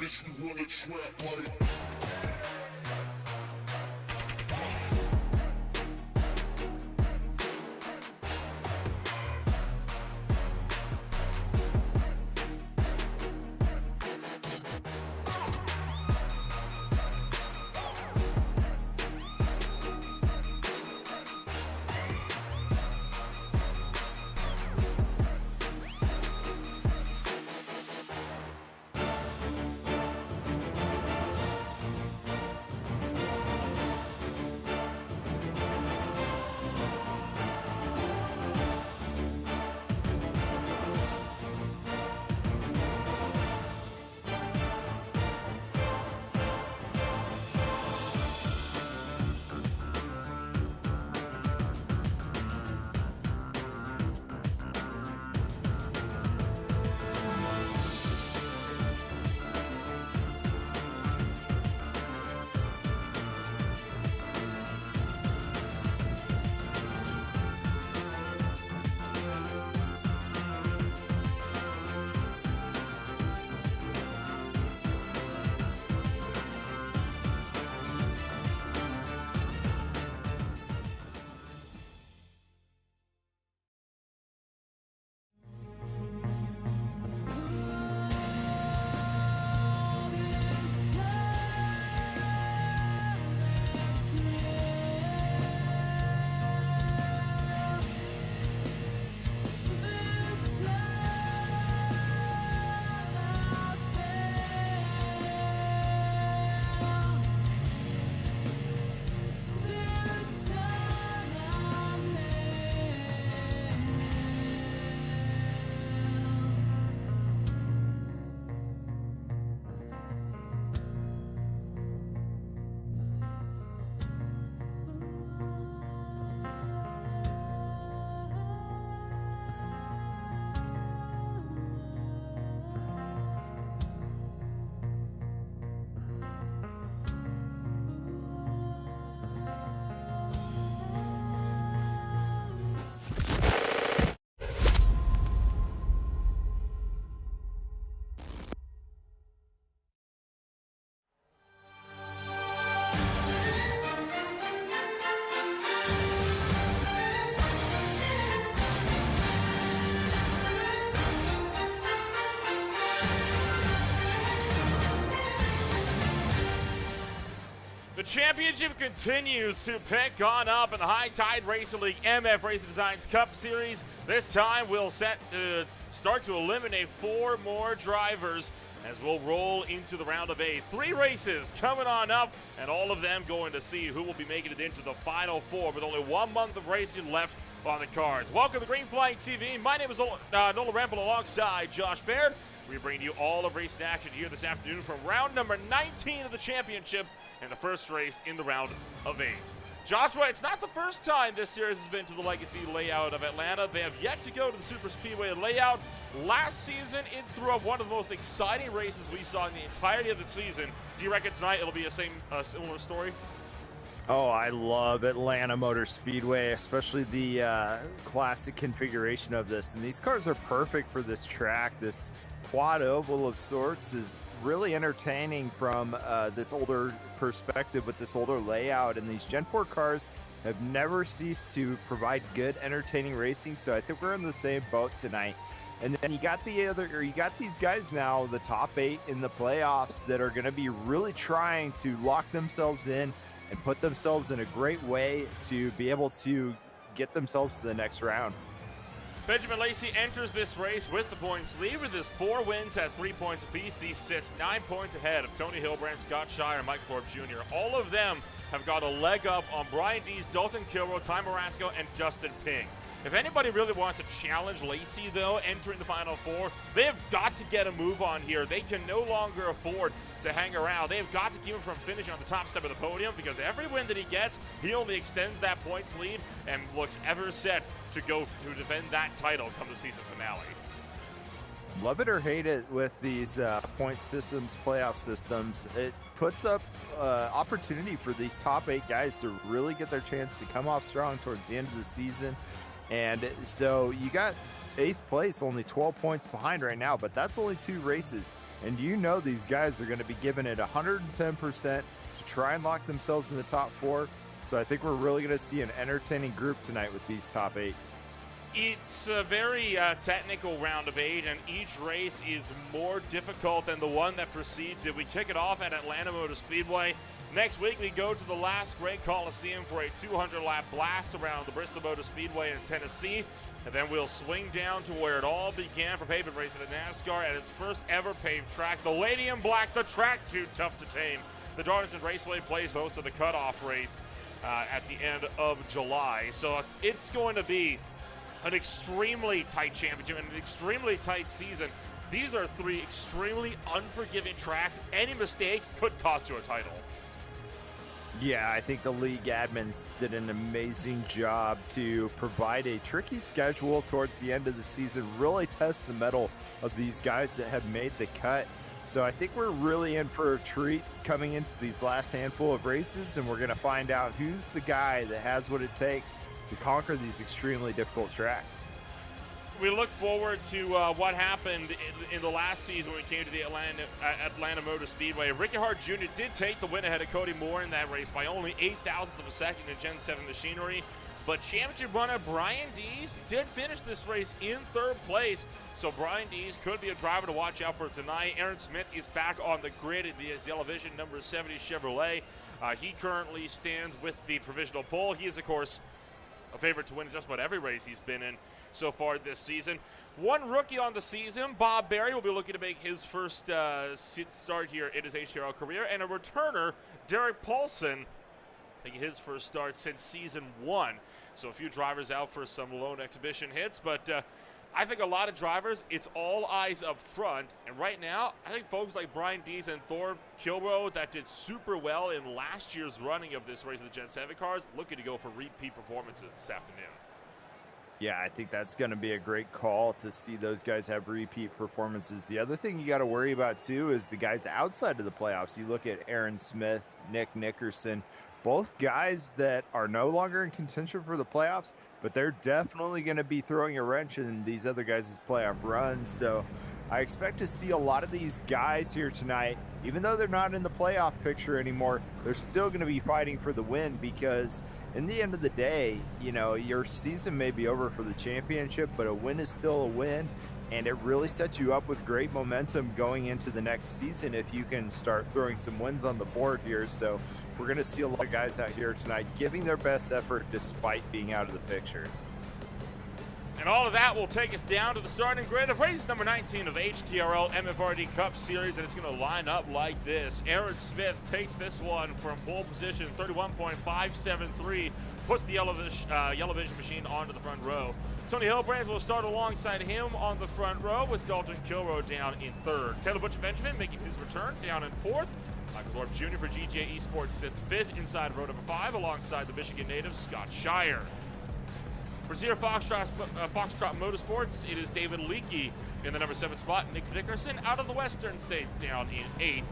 Bitch, you wanna trap like The championship continues to pick on up in the High Tide Racing League MF Racing Designs Cup Series. This time we'll start to eliminate 4 more drivers as we'll roll into the round of 8. 3 races coming on up, and all of them going to see who will be making it into the Final 4 with only 1 month of racing left on the cards. Welcome to Green Flag TV. My name is Nola Rempel alongside Josh Baird. We bring you all of racing action here this afternoon from round number 19 of the championship and the first race in the round of 8. Joshua, it's not the first time this series has been to the Legacy layout of Atlanta. They have yet to go to the Super Speedway layout. Last season, it threw up one of the most exciting races we saw in the entirety of the season. Do you reckon tonight it'll be a similar story? Oh, I love Atlanta Motor Speedway, especially the classic configuration of this. And these cars are perfect for this track. This quad oval of sorts is really entertaining from this older perspective with this older layout. And these Gen 4 cars have never ceased to provide good, entertaining racing. So I think we're in the same boat tonight. And then you got these guys now, the top 8 in the playoffs, that are going to be really trying to lock themselves in and put themselves in a great way to be able to get themselves to the next round. Benjamin Lacey enters this race with the points lead with his 4 wins at 3 points apiece. He sits 9 points ahead of Tony Hilbrand, Scott Shire, and Mike Thorpe Jr. All of them have got a leg up on Brian Dees, Dalton Kilroe, Ty Marasco, and Justin Ping. If anybody really wants to challenge Lacey, though, entering the Final Four, they have got to get a move on here. They can no longer afford to hang around. They have got to keep him from finishing on the top step of the podium, because every win that he gets, he only extends that points lead and looks ever set to go to defend that title come the season finale. Love it or hate it with these point systems, playoff systems, it puts up opportunity for these top 8 guys to really get their chance to come off strong towards the end of the season. And so you got 8th place, only 12 points behind right now, but that's only 2 races. And you know these guys are going to be giving it 110% to try and lock themselves in the top 4. So I think we're really going to see an entertaining group tonight with these top 8. It's a very technical round of 8, and each race is more difficult than the one that precedes it. We kick it off at Atlanta Motor Speedway. Next week, we go to the last Great Coliseum for a 200-lap blast around the Bristol Motor Speedway in Tennessee. And then we'll swing down to where it all began for pavement racing at NASCAR at its first ever paved track, the Lady in Black, the track too tough to tame. The Darlington Raceway plays host of the cutoff race at the end of July. So it's going to be an extremely tight championship and an extremely tight season. These are 3 extremely unforgiving tracks. Any mistake could cost you a title. Yeah, I think the league admins did an amazing job to provide a tricky schedule towards the end of the season, really test the mettle of these guys that have made the cut. So I think we're really in for a treat coming into these last handful of races, and we're going to find out who's the guy that has what it takes to conquer these extremely difficult tracks. We look forward to what happened in the last season when we came to the Atlanta Motor Speedway. Ricky Hart Jr. did take the win ahead of Cody Moore in that race by only 0.08 of a second in Gen 7 machinery. But championship runner Brian Dees did finish this race in 3rd place. So Brian Dees could be a driver to watch out for tonight. Aaron Smith is back on the grid in the Yellow Vision number 70 Chevrolet. He currently stands with the provisional pole. He is, of course, a favorite to win just about every race he's been in so far this season. One rookie on the season, Bob Berry, will be looking to make his first start here in his HTRL career, and a returner, Derek Paulson, making his first start since season 1. So a few drivers out for some lone exhibition hits, but I think a lot of drivers, it's all eyes up front. And right now, I think folks like Brian Dees and Thorpe Kilroe that did super well in last year's running of this race of the Gen 7 cars, looking to go for repeat performances this afternoon. Yeah, I think that's going to be a great call to see those guys have repeat performances. The other thing you got to worry about, too, is the guys outside of the playoffs. You look at Aaron Smith, Nick Nickerson, both guys that are no longer in contention for the playoffs, but they're definitely going to be throwing a wrench in these other guys' playoff runs. So I expect to see a lot of these guys here tonight, even though they're not in the playoff picture anymore, they're still going to be fighting for the win, because in the end of the day, you know, your season may be over for the championship, but a win is still a win, and it really sets you up with great momentum going into the next season if you can start throwing some wins on the board here. So we're going to see a lot of guys out here tonight giving their best effort despite being out of the picture. And all of that will take us down to the starting grid of race number 19 of the HTRL MFRD Cup Series, and it's going to line up like this. Aaron Smith takes this one from pole position, 31.573, puts the Yellow Vision machine onto the front row. Tony Hilbrand will start alongside him on the front row, with Dalton Kilroe down in 3rd. Taylor Butcher-Benjamin making his return down in 4th. Michael Thorpe Jr. for GJ Esports sits 5th inside row number 5 alongside the Michigan native Scott Shire. For Sierra Foxtrot Motorsports, it is David Leakey in the number 7 spot. Nick Dickerson out of the Western States down in 8th.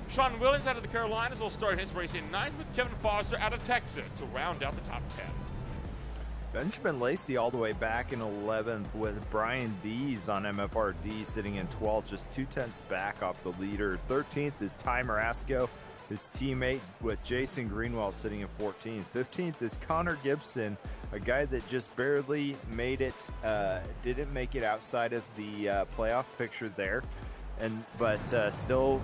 Sean Williams out of the Carolinas will start his race in 9th, with Kevin Foster out of Texas to round out the top 10. Benjamin Lacey all the way back in 11th, with Brian Dees on MFRD sitting in 12th, just 0.2 back off the leader. 13th is Ty Marasco, his teammate, with Jason Greenwell sitting in 14th. 15th is Connor Gibson, a guy that just barely made it, didn't make it outside of the playoff picture there, but still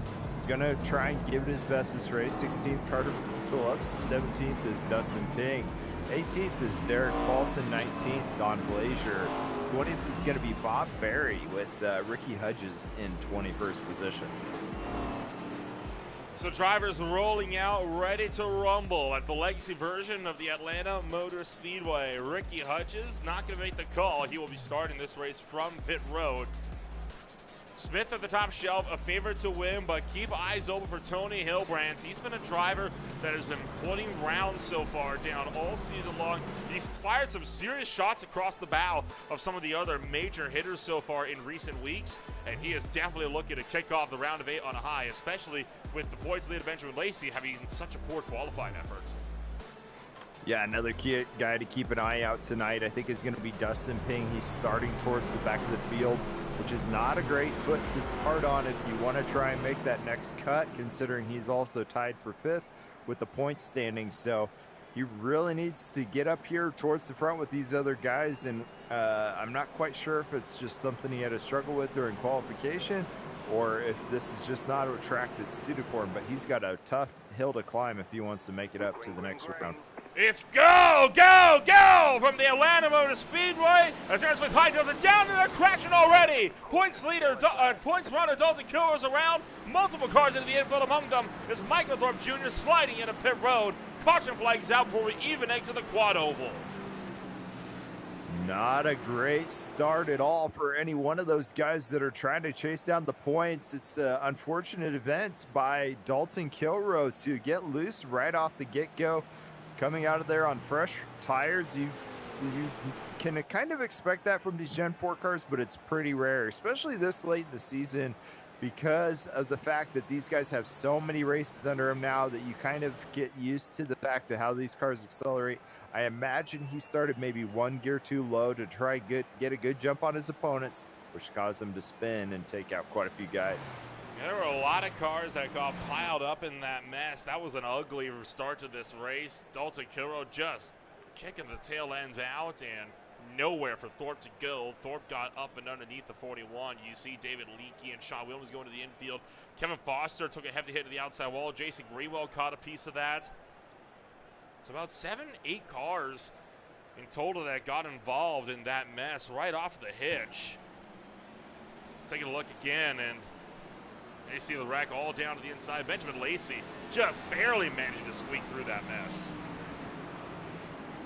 gonna try and give it his best this race. 16th, Carter Phillips. 17th is Dustin Ping. 18th is Derek Paulson, 19th Don Glazier. 20th is going to be Bob Berry with Ricky Hudges in 21st position. So drivers rolling out, ready to rumble at the legacy version of the Atlanta Motor Speedway. Ricky Hudges not going to make the call. He will be starting this race from pit road. Smith at the top shelf, a favorite to win, but keep eyes open for Tony Hilbrands. He's been a driver that has been putting rounds so far down all season long. He's fired some serious shots across the bow of some of the other major hitters so far in recent weeks, and he is definitely looking to kick off the round of 8 on a high, especially with the points leader Benjamin Lacey having such a poor qualifying effort. Yeah, another key guy to keep an eye out tonight, I think, is going to be Dustin Ping. He's starting towards the back of the field, which is not a great foot to start on if you want to try and make that next cut, considering he's also tied for 5th with the points standing. So he really needs to get up here towards the front with these other guys, and I'm not quite sure if it's just something he had to struggle with during qualification or if this is just not a track that's suited for him, but he's got a tough hill to climb if he wants to make it up to the next round. It's go, go, go from the Atlanta Motor Speedway as Aaron Smith High does it down to the crashing already. Points leader, points runner Dalton Kilro's around. Multiple cars into the infield. Among them is Michael Thorpe Jr. sliding into pit road. Caution flags out before we even exit the quad oval. Not a great start at all for any one of those guys that are trying to chase down the points. It's an unfortunate event by Dalton Kilroe to get loose right off the get-go. Coming out of there on fresh tires, you can kind of expect that from these Gen 4 cars, but it's pretty rare, especially this late in the season, because of the fact that these guys have so many races under them now that you kind of get used to the fact of how these cars accelerate. I imagine he started maybe one gear too low to try get a good jump on his opponents, which caused him to spin and take out quite a few guys. There were a lot of cars that got piled up in that mess. That was an ugly start to this race. Dalton Kilroe just kicking the tail ends out and nowhere for Thorpe to go. Thorpe got up and underneath the 41. You see David Leakey and Sean Williams going to the infield. Kevin Foster took a hefty hit to the outside wall. Jason Greenwell caught a piece of that. So about 7, 8 cars in total that got involved in that mess right off the hitch. Taking a look again, and you see the wreck all down to the inside. Benjamin Lacey just barely managing to squeak through that mess.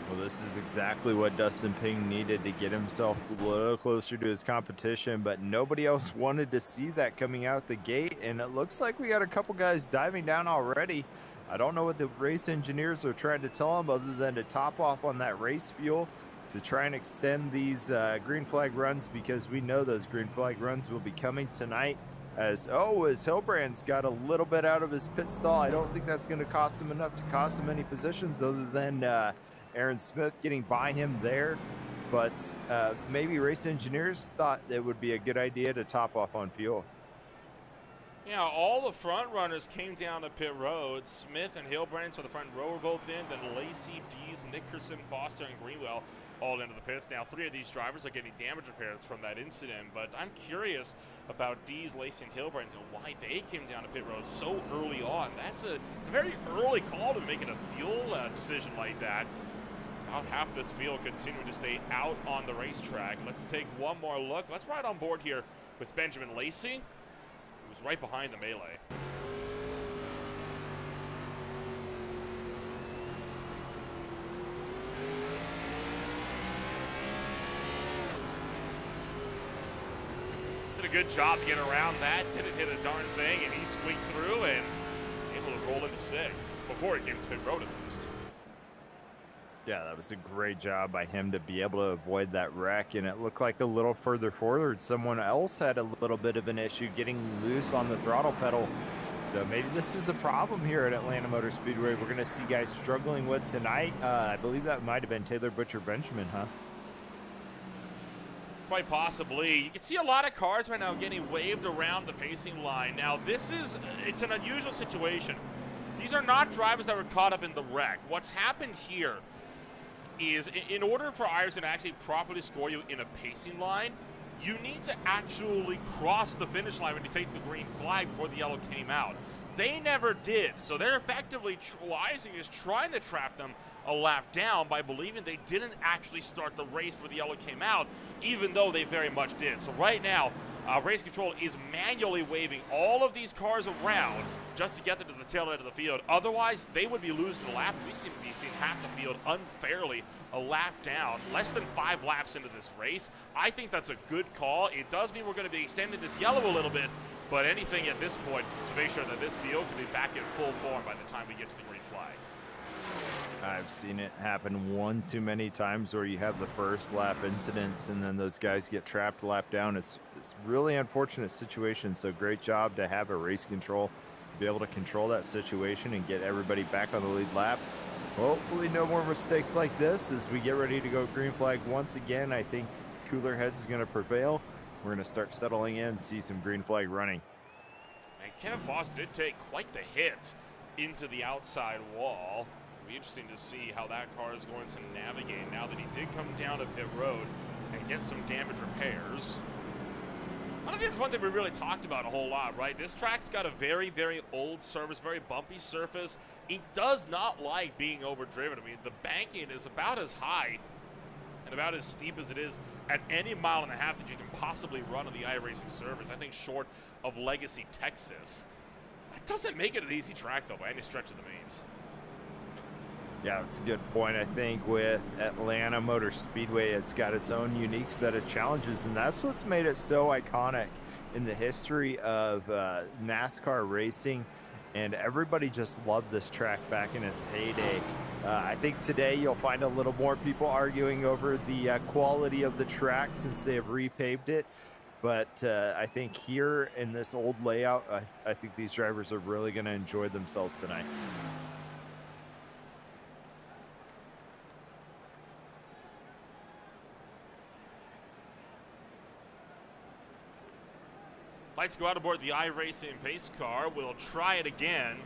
Well, this is exactly what Dustin Ping needed to get himself a little closer to his competition, but nobody else wanted to see that coming out the gate, and it looks like we got a couple guys diving down already. I don't know what the race engineers are trying to tell them other than to top off on that race fuel to try and extend these green flag runs, because we know those green flag runs will be coming tonight. As Hilbrand's got a little bit out of his pit stall. I don't think that's going to cost him enough to cost him any positions other than Aaron Smith getting by him there. But maybe race engineers thought it would be a good idea to top off on fuel. Yeah, all the front runners came down to pit road. Smith and Hilbrands for the front row were both in. Then Lacey, Dees, Nickerson, Foster, and Greenwell all into the pits. Now, 3 of these drivers are getting damage repairs from that incident, but I'm curious about Dees, Lacey, and Hilbrands and why they came down to pit road so early on. It's a very early call to making a fuel decision like that. About half this field continuing to stay out on the racetrack. Let's take one more look. Let's ride on board here with Benjamin Lacey, who's right behind the melee. Did a good job to get around that. Didn't hit a darn thing, and he squeaked through and able to roll into 6th before he came to pit road at least. Yeah, that was a great job by him to be able to avoid that wreck, and it looked like a little further forward someone else had a little bit of an issue getting loose on the throttle pedal. So maybe this is a problem here at Atlanta Motor Speedway we're going to see guys struggling with tonight. I believe that might have been Taylor Butcher Benjamin, huh? Quite possibly. You can see a lot of cars right now getting waved around the pacing line. Now, it's an unusual situation. These are not drivers that were caught up in the wreck. What's happened here is in order for Iverson to actually properly score you in a pacing line, you need to actually cross the finish line when you take the green flag before the yellow came out. They never did. So they're effectively, Ising is trying to trap them a lap down by believing they didn't actually start the race before the yellow came out, even though they very much did. So right now, race control is manually waving all of these cars around just to get them to the tail end of the field. Otherwise, they would be losing the lap. We seem to be seeing half the field unfairly a lap down, less than 5 laps into this race. I think that's a good call. It does mean we're going to be extending this yellow a little bit, but anything at this point to make sure that this field can be back in full form by the time we get to the green flag. I've seen it happen one too many times where you have the first lap incidents and then those guys get trapped lap down. It's really unfortunate situation. So great job to have a race control to be able to control that situation and get everybody back on the lead lap. Hopefully no more mistakes like this as we get ready to go green flag once again. I think cooler heads is going to prevail. We're going to start settling in, see some green flag running. And Kevin Foster did take quite the hit into the outside wall. It'll be interesting to see how that car is going to navigate now that he did come down to pit road and get some damage repairs. I don't think that's one thing we really talked about a whole lot, right? This track's got a very, very old surface, very bumpy surface. It does not like being overdriven. I mean, the banking is about as high and about as steep as it is at any 1.5 miles that you can possibly run on the iRacing surface. I think short of Legacy, Texas. That doesn't make it an easy track, though, by any stretch of the means. Yeah, that's a good point. I think with Atlanta Motor Speedway, it's got its own unique set of challenges, and that's what's made it so iconic in the history of NASCAR racing. And everybody just loved this track back in its heyday. I think today you'll find a little more people arguing over the quality of the track since they have repaved it. But I think here in this old layout, I think these drivers are really going to enjoy themselves tonight. Lights go out aboard the iRacing pace car. We'll try it again.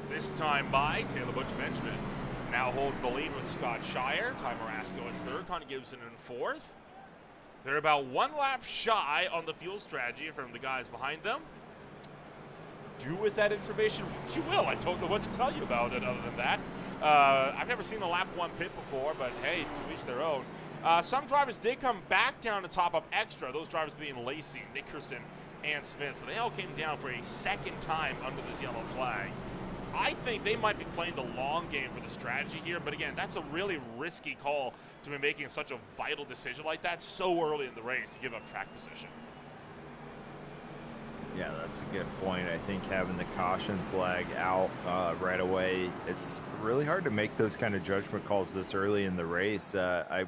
This time by Taylor Butch Benjamin. Now holds the lead with Scott Shire. Ty Marasco in third. Connor Gibson in fourth. They're about 1 lap shy on the fuel strategy from the guys behind them. Do with that information what you will. I don't know what to tell you about it other than that. I've never seen a lap 1 pit before, but hey, to each their own. Some drivers did come back down to top up extra. Those drivers being Lacey, Nickerson, and Smith. So they all came down for a second time under this yellow flag. I think they might be playing the long game for the strategy here, but again, that's a really risky call to be making such a vital decision like that so early in the race to give up track position. Yeah, that's a good point. I think having the caution flag out right away, it's really hard to make those kind of judgment calls this early in the race.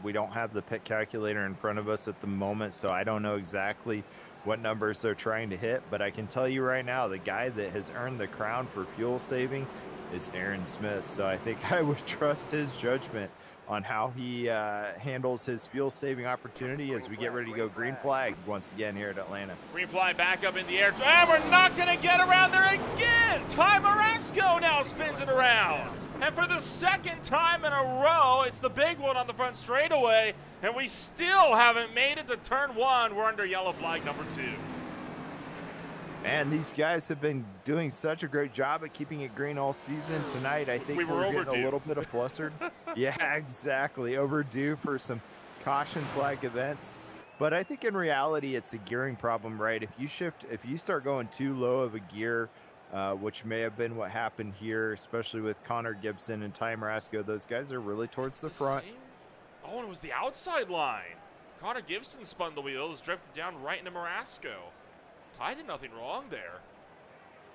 We don't have the pit calculator in front of us at the moment, so I don't know exactly what numbers they're trying to hit, but I can tell you right now, the guy that has earned the crown for fuel saving is Aaron Smith. So I think I would trust his judgment on how he handles his fuel saving opportunity as we get ready to go green flag once again here at Atlanta. Green flag back up in the air. And we're not going to get around there again. Ty Marasco now spins it around. And for the second time in a row, it's the big one on the front straightaway, and we still haven't made it to turn 1. We're under yellow flag number 2. And these guys have been doing such a great job at keeping it green all season. Tonight, I think we're getting a little bit of flustered. Yeah, exactly. Overdue for some caution flag events. But I think in reality, it's a gearing problem, right? If you start going too low of a gear, which may have been what happened here, especially with Connor Gibson and Ty Marasco. Those guys are really towards the front. Oh, and it was the outside line. Connor Gibson spun the wheels, drifted down right into Marasco. Ty did nothing wrong there.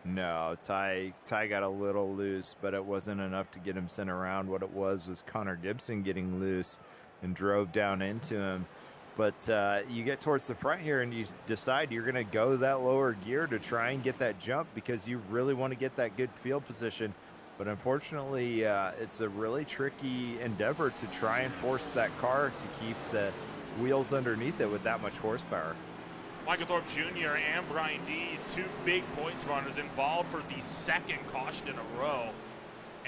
No, Ty got a little loose, but it wasn't enough to get him sent around. What it was Connor Gibson getting loose and drove down into him. But you get towards the front here and you decide you're going to go that lower gear to try and get that jump because you really want to get that good field position. But unfortunately, it's a really tricky endeavor to try and force that car to keep the wheels underneath it with that much horsepower. Michael Thorpe Jr. and Brian Dees, 2 big points runners involved for the second caution in a row.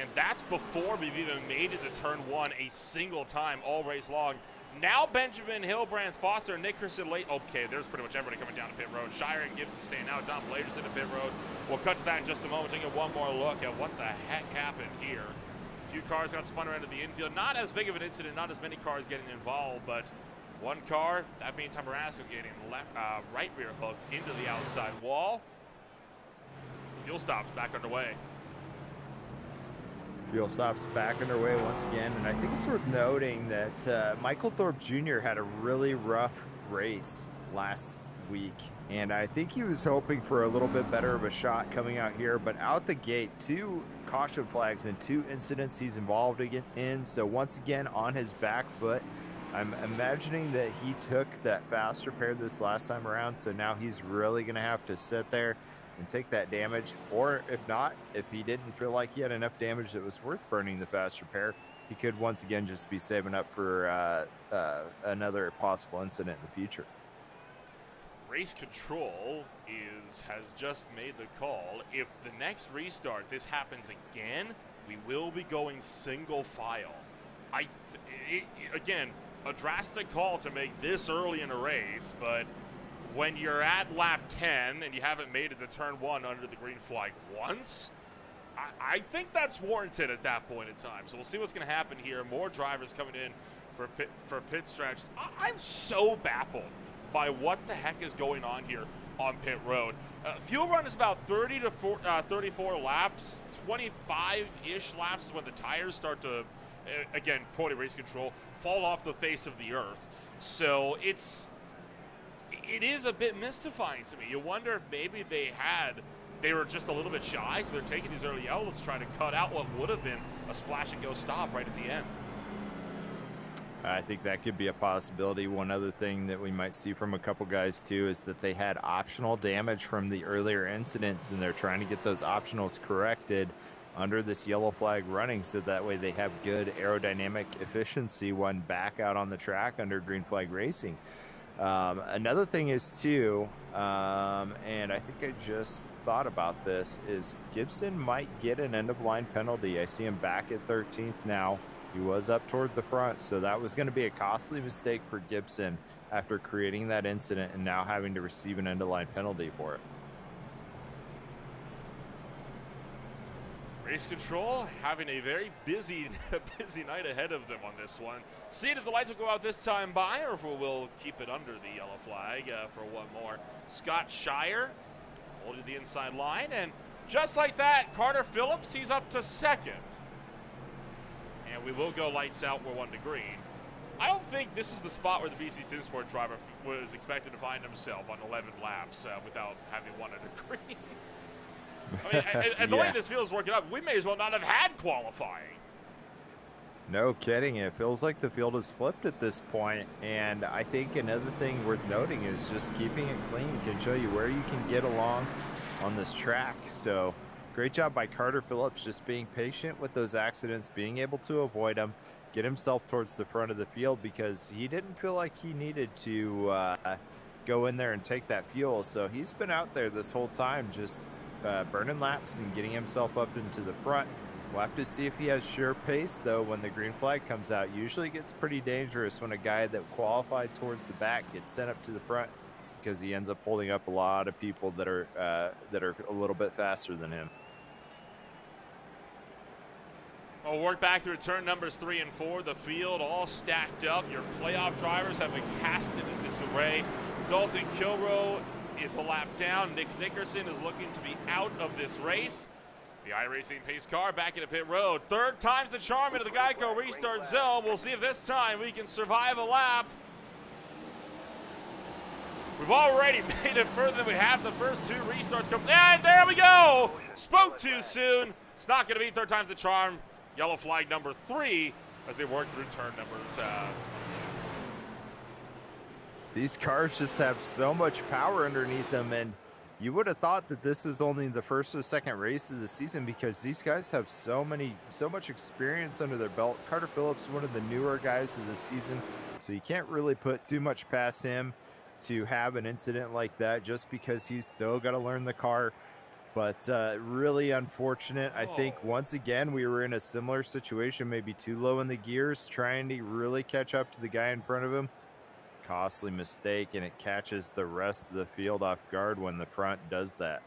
and that's before we've even made it to turn one a single time all race long. Now Benjamin, Hillbrands, Foster, and Nickerson late. Okay, there's pretty much everybody coming down to pit road. Shire and Gibson staying out. Don Blader's in the pit road. We'll cut to that in just a moment. Take one more look at what the heck happened here. A few cars got spun around to the infield. Not as big of an incident, not as many cars getting involved, but one car, that being Tamarasco, getting right rear hooked into the outside wall. Fuel stops back underway. Fuel stops back underway once again, and I think it's worth noting that Michael Thorpe Jr. had a really rough race last week, and I think he was hoping for a little bit better of a shot coming out here, but out the gate, 2 caution flags and 2 incidents he's involved in, so once again on his back foot. I'm imagining that he took that fast repair this last time around, so now he's really going to have to sit there and take that damage, or if not, if he didn't feel like he had enough damage that was worth burning the fast repair, he could once again just be saving up for another possible incident in the future. Race control has just made the call. If the next restart this happens again, we will be going single file. Again, a drastic call to make this early in a race, but when you're at lap 10 and you haven't made it to turn 1 under the green flag once, I think that's warranted at that point in time. So we'll see what's going to happen here. More drivers coming in for pit stretch. I'm so baffled by what the heck is going on here on pit road. Fuel run is about 30 to 34 laps, 25-ish laps is when the tires start to, again, quoting race control, fall off the face of the earth. So it is a bit mystifying to me. You wonder if maybe they were just a little bit shy, so they're taking these early yellows, trying to cut out what would have been a splash and go stop right at the end. I think that could be a possibility. One other thing that we might see from a couple guys too is that they had optional damage from the earlier incidents, and they're trying to get those optionals corrected under this yellow flag running, so that way they have good aerodynamic efficiency when back out on the track under green flag racing. Another thing is too, and I think I just thought about this, is Gibson might get an end of line penalty. I see him back at 13th now. He was up toward the front, so that was going to be a costly mistake for Gibson after creating that incident and now having to receive an end of line penalty for it. Race control having a very busy night ahead of them on this one. See if the lights will go out this time by, or if we'll keep it under the yellow flag for one more. Scott Shire holding the inside line, and just like that, Carter Phillips, he's up to second. And we will go lights out, we're 1 to green. I don't think this is the spot where the BC Simsport driver was expected to find himself on 11 laps without having won a green. I mean, and the way this field is working out, we may as well not have had qualifying. No kidding. It feels like the field is flipped at this point. And I think another thing worth noting is just keeping it clean can show you where you can get along on this track. So great job by Carter Phillips, just being patient with those accidents, being able to avoid them, get himself towards the front of the field, because he didn't feel like he needed to go in there and take that fuel. So he's been out there this whole time just burning laps and getting himself up into the front. We'll have to see if he has sure pace, though, when the green flag comes out. Usually it gets pretty dangerous when a guy that qualified towards the back gets sent up to the front, because he ends up holding up a lot of people that are a little bit faster than him. We'll work back through turn numbers 3 and 4. The field all stacked up. Your playoff drivers have been casted in disarray. Dalton Kilroe is a lap down. Nick Nickerson is looking to be out of this race. The iRacing pace car back into pit road. Third time's the charm into the Geico restart zone. We'll see if this time we can survive a lap. We've already made it further than we have. The first 2 restarts come. And there we go! Spoke too soon. It's not going to be third time's the charm. Yellow flag number 3 as they work through turn numbers 2. These cars just have so much power underneath them, and you would have thought that this is only the first or second race of the season, because these guys have so much experience under their belt. Carter Phillips, one of the newer guys of the season, so you can't really put too much past him to have an incident like that, just because he's still got to learn the car. But really unfortunate. I think Oh. once again we were in a similar situation, maybe too low in the gears, trying to really catch up to the guy in front of him. Costly mistake, and it catches the rest of the field off guard when the front does that.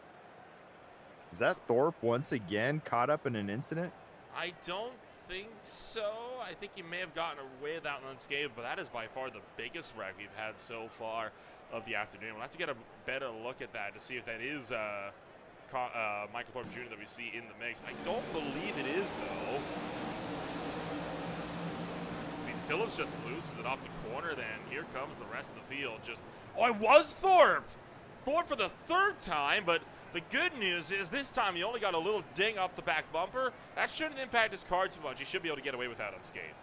Is that Thorpe once again caught up in an incident? I don't think so. I think he may have gotten away with that unscathed, but that is by far the biggest wreck we've had so far of the afternoon. We'll have to get a better look at that to see if that is Michael Thorpe Jr. that we see in the mix. I don't believe it is, though. I mean, Phillips just loses it off the corner, then here comes the rest of the field. Oh, it was Thorpe! Thorpe for the third time, but the good news is this time he only got a little ding off the back bumper. That shouldn't impact his car too much. He should be able to get away with that unscathed.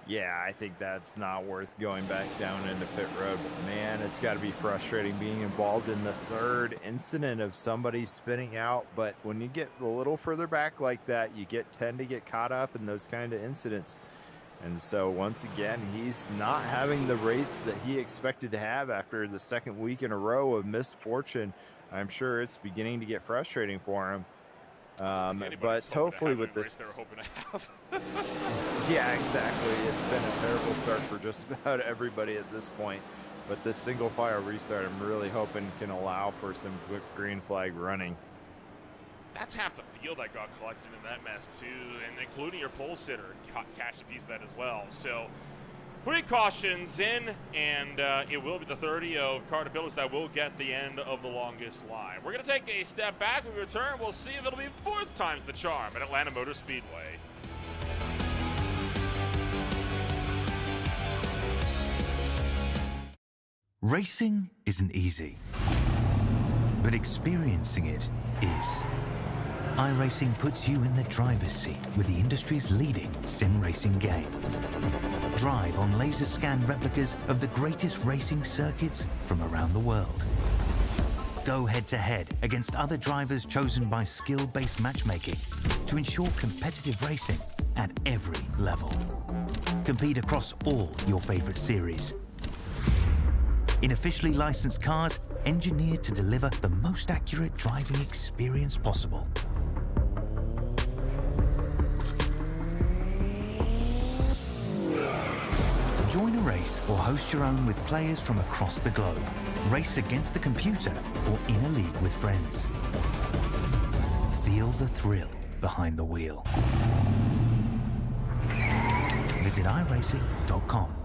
Yeah, I think that's not worth going back down into pit road. But man, it's got to be frustrating being involved in the third incident of somebody spinning out. But when you get a little further back like that, you tend to get caught up in those kind of incidents. And so once again, he's not having the race that he expected to have after the second week in a row of misfortune. I'm sure it's beginning to get frustrating for him. But hopefully with this, they're hoping to have. yeah, exactly. It's been a terrible start for just about everybody at this point. But this single file restart, I'm really hoping can allow for some quick green flag running. That's half the field that got collected in that mess too, and including your pole sitter catched a piece of that as well. So 3 cautions in, and it will be the 30 of Carter Phillips that will get the end of the longest line. We're going to take a step back. When we return, we'll see if it'll be 4th time's the charm at Atlanta Motor Speedway. Racing isn't easy, but experiencing it is. iRacing puts you in the driver's seat with the industry's leading sim racing game. Drive on laser scan replicas of the greatest racing circuits from around the world. Go head-to-head against other drivers chosen by skill-based matchmaking to ensure competitive racing at every level. Compete across all your favorite series. In officially licensed cars, engineered to deliver the most accurate driving experience possible. Join a race or host your own with players from across the globe. Race against the computer or in a league with friends. Feel the thrill behind the wheel. Visit iRacing.com.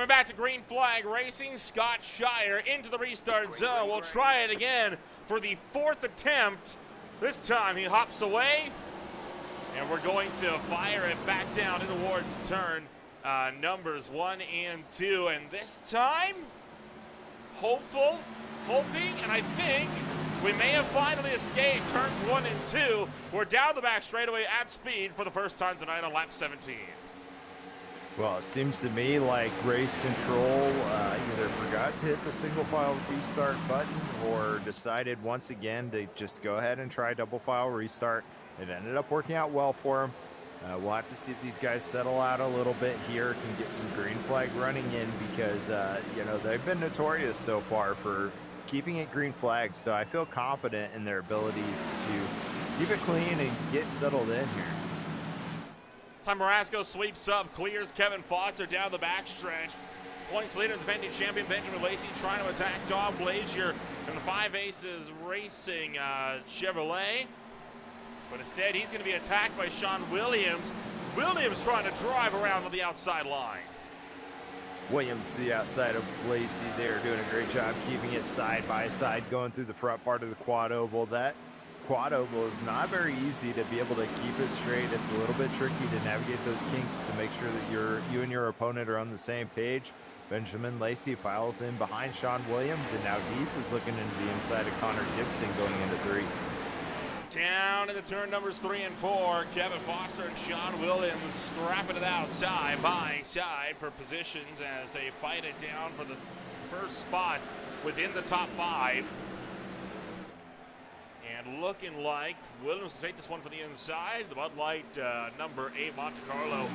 Coming back to green flag racing, Scott Shire into the restart zone. We'll try it again for the 4th attempt. This time he hops away, and we're going to fire it back down in towards turn numbers 1 and 2. And this time, hoping, and I think we may have finally escaped turns 1 and 2. We're down the back straightaway at speed for the first time tonight on lap 17. Well, it seems to me like race control either forgot to hit the single file restart button or decided once again to just go ahead and try double file restart. It ended up working out well for them. We'll have to see if these guys settle out a little bit here, can get some green flag running in because, you know, they've been notorious so far for keeping it green flag. So I feel confident in their abilities to keep it clean and get settled in here. Time Marasco sweeps up, clears Kevin Foster down the backstretch. Points leader, defending champion Benjamin Lacey trying to attack Don Blazier and the 5 Aces Racing Chevrolet. But instead, he's going to be attacked by Sean Williams. Williams trying to drive around on the outside line. Williams to the outside of Lacey. They're doing a great job keeping it side by side, going through the front part of the quad oval. That quad oval is not very easy to be able to keep it straight. It's a little bit tricky to navigate those kinks to make sure that you and your opponent are on the same page. Benjamin Lacey files in behind Sean Williams, and now Deese is looking into the inside of Connor Gibson going into 3. Down in the turn numbers 3 and 4, Kevin Foster and Sean Williams scrapping it out side by side for positions as they fight it down for the first spot within the top 5. And looking like Williams will take this one for the inside. The Bud Light number 8 Monte Carlo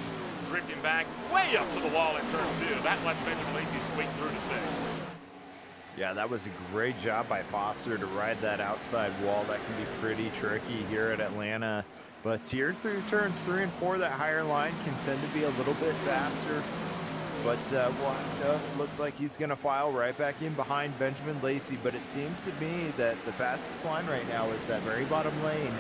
drifting back way up to the wall in turn 2. That lets Benjamin Lacey squeak through to 6th. Yeah, that was a great job by Foster to ride that outside wall. That can be pretty tricky here at Atlanta. But here through turns 3 and 4, that higher line can tend to be a little bit faster. But it looks like he's going to file right back in behind Benjamin Lacey. But it seems to me that the fastest line right now is that very bottom lane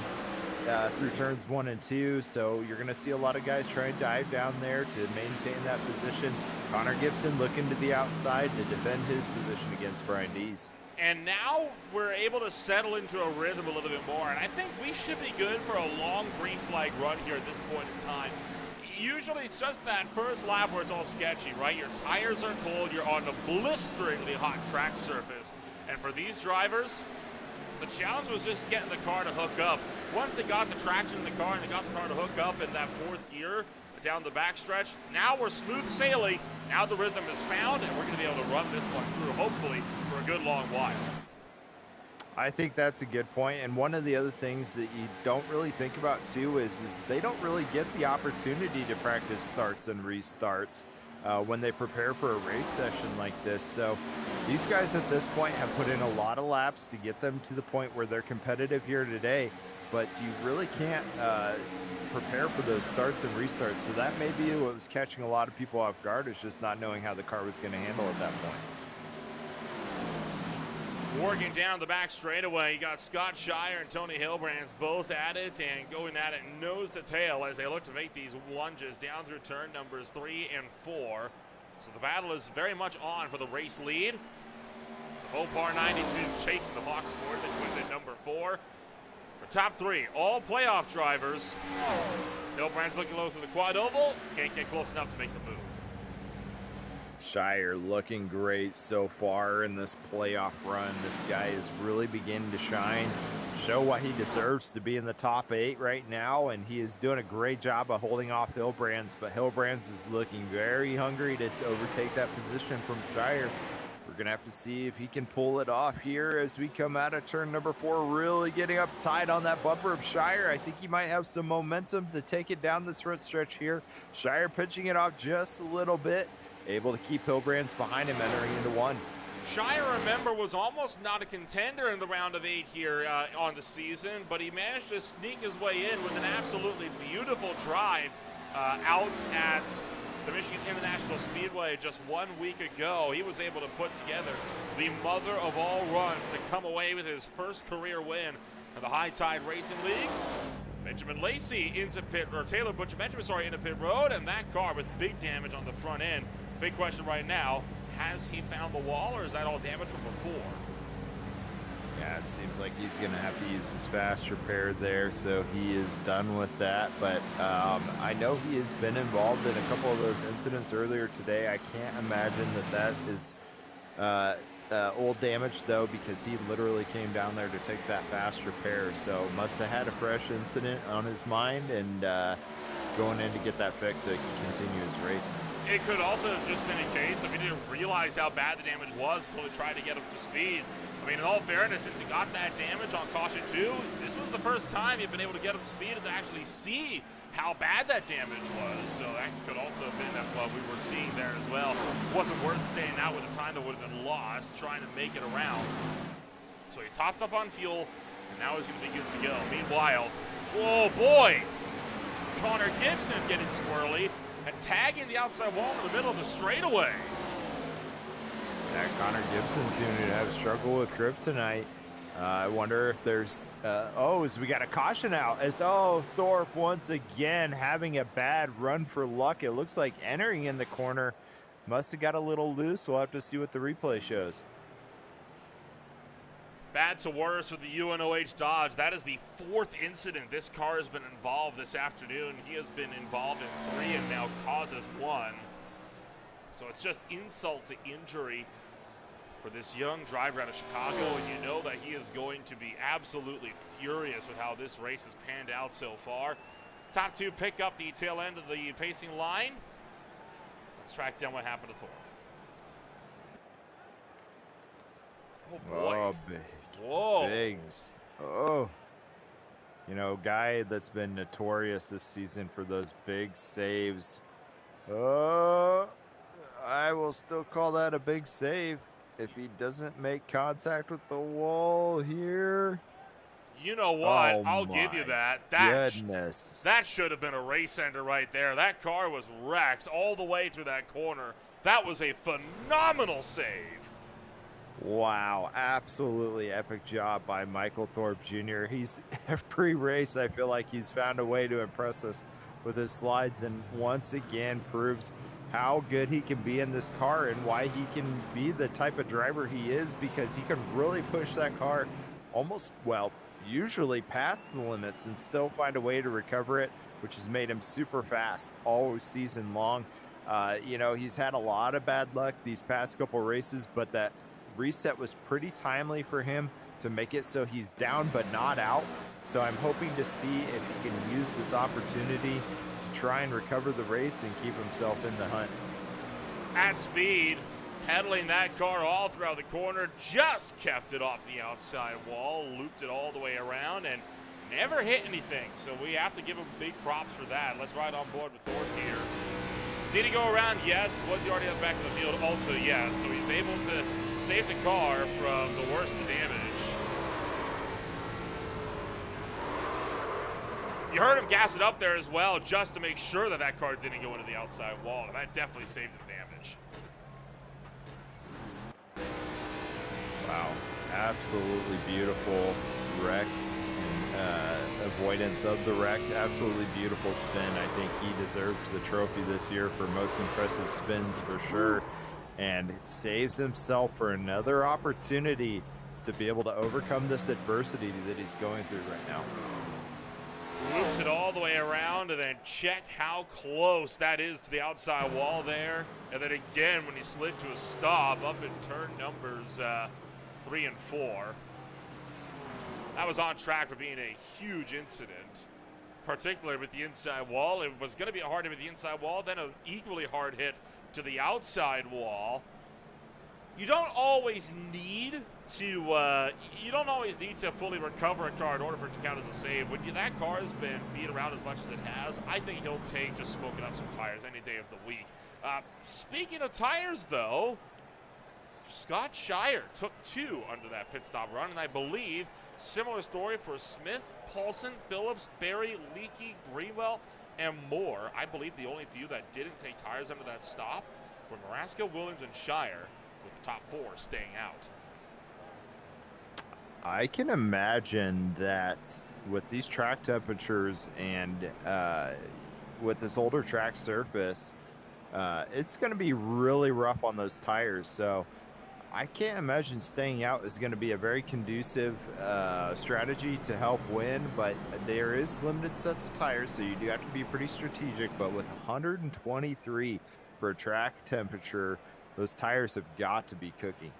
through turns 1 and 2. So you're going to see a lot of guys try and dive down there to maintain that position. Connor Gibson looking to the outside to defend his position against Brian Deese. And now we're able to settle into a rhythm a little bit more. And I think we should be good for a long green flag run here at this point in time. Usually it's just that first lap where it's all sketchy, right? Your tires are cold, you're on a blisteringly hot track surface. And for these drivers, the challenge was just getting the car to hook up. Once they got the traction in the car and they got the car to hook up in that 4th gear down the backstretch, now we're smooth sailing. Now the rhythm is found, and we're going to be able to run this one through, hopefully, for a good long while. I think that's a good point. And one of the other things that you don't really think about too is they don't really get the opportunity to practice starts and restarts when they prepare for a race session like this. So these guys at this point have put in a lot of laps to get them to the point where they're competitive here today, but you really can't prepare for those starts and restarts. So that may be what was catching a lot of people off guard, is just not knowing how the car was going to handle at that point. Working down the back straightaway, you got Scott Shire and Tony Hilbrands both at it and going at it nose to tail as they look to make these lunges down through turn numbers 3 and 4. So the battle is very much on for the race lead. Opar 92 chasing the box sport that wins at number 4. For top 3, all playoff drivers. Hilbrands looking low through the quad oval, can't get close enough to make the move. Shire looking great so far in this playoff run. This guy is really beginning to shine, show what he deserves to be in the top 8 right now, and he is doing a great job of holding off Hilbrands, but Hilbrands is looking very hungry to overtake that position from Shire. We're going to have to see if he can pull it off here as we come out of turn number 4, really getting up tight on that bumper of Shire. I think he might have some momentum to take it down this front stretch here. Shire pitching it off just a little bit, able to keep Hilbrands behind him entering into 1. Shire, remember, was almost not a contender in the round of 8 here on the season, but he managed to sneak his way in with an absolutely beautiful drive out at the Michigan International Speedway just 1 week ago. He was able to put together the mother of all runs to come away with his first career win in the High Tide Racing League. Benjamin Lacey into pit, or Taylor Butcher Benjamin, sorry, into pit road, and that car with big damage on the front end Big question right now, has he found the wall, or is that all damage from before? Yeah, it seems like he's going to have to use his fast repair there, so he is done with that. But I know he has been involved in a couple of those incidents earlier today. I can't imagine that is old damage, though, because he literally came down there to take that fast repair. So must have had a fresh incident on his mind and going in to get that fixed so he can continue his race. It could also have just been a case of he didn't realize how bad the damage was until he tried to get him to speed. I mean, in all fairness, since he got that damage on caution 2, this was the first time he'd been able to get him speeded to actually see how bad that damage was. So that could also have been what we were seeing there as well. It wasn't worth staying out with a time that would have been lost trying to make it around. So he topped up on fuel, and now he's going to be good to go. Meanwhile, oh boy, Connor Gibson getting squirrely and tagging the outside wall in the middle of the straightaway. Yeah, Connor Gibson seemed to have struggled with grip tonight. I wonder if there's, as we got a caution out. Thorpe once again having a bad run for luck. It looks like entering in the corner must have got a little loose. We'll have to see what the replay shows. Bad to worse for the UNOH Dodge. That is the 4th incident this car has been involved this afternoon. He has been involved in 3 and now causes 1. So it's just insult to injury for this young driver out of Chicago, and you know that he is going to be absolutely furious with how this race has panned out so far. Top 2 pick up the tail end of the pacing line. Let's track down what happened to Thorpe. Oh boy. Oh, big. Whoa. Bigs. Oh. You know, guy that's been notorious this season for those big saves. Oh, I will still call that a big save if he doesn't make contact with the wall here. You know what? Oh, I'll give you that. Goodness. That should have been a race ender right there. That car was wrecked all the way through that corner. That was a phenomenal save. Wow, absolutely epic job by Michael Thorpe Jr. He's pre-race, I feel like he's found a way to impress us with his slides, and once again proves how good he can be in this car and why he can be the type of driver he is, because he can really push that car almost, usually past the limits and still find a way to recover it, which has made him super fast all season long. He's had a lot of bad luck these past couple races, but that reset was pretty timely for him to make it so he's down but not out. So I'm hoping to see if he can use this opportunity to try and recover the race and keep himself in the hunt. At speed, pedaling that car all throughout the corner, just kept it off the outside wall, looped it all the way around, and never hit anything. So we have to give him big props for that. Let's ride on board with Thorpe here. Did he go around? Yes. Was he already at the back of the field? Also, yes. So he's able to save the car from the worst of the damage. You heard him gas it up there as well, just to make sure that that car didn't go into the outside wall. And that definitely saved the damage. Wow, absolutely beautiful wreck and avoidance of the wreck. Absolutely beautiful spin. I think he deserves a trophy this year for most impressive spins for sure, and saves himself for another opportunity to be able to overcome this adversity that he's going through right now. Loops it all the way around, and then check how close that is to the outside wall there. And then again, when he slid to a stop up in turn numbers 3 and 4. That was on track for being a huge incident, particularly with the inside wall. It was going to be a hard hit with the inside wall, then an equally hard hit to the outside wall. You don't always need to fully recover a car in order for it to count as a save. When that car has been beat around as much as it has, I think he'll take just smoking up some tires any day of the week. Speaking of tires, though, Scott Shire took 2 under that pit stop run, and I believe similar story for Smith, Paulson, Phillips, Berry, Leakey, Greenwell, and more. I believe the only few that didn't take tires under that stop were Marasco, Williams, and Shire, with the top 4 staying out. I can imagine that with these track temperatures and with this older track surface, it's going to be really rough on those tires. So I can't imagine staying out is going to be a very conducive strategy to help win, but there is limited sets of tires, so you do have to be pretty strategic. But with 123 for track temperature, those tires have got to be cooking.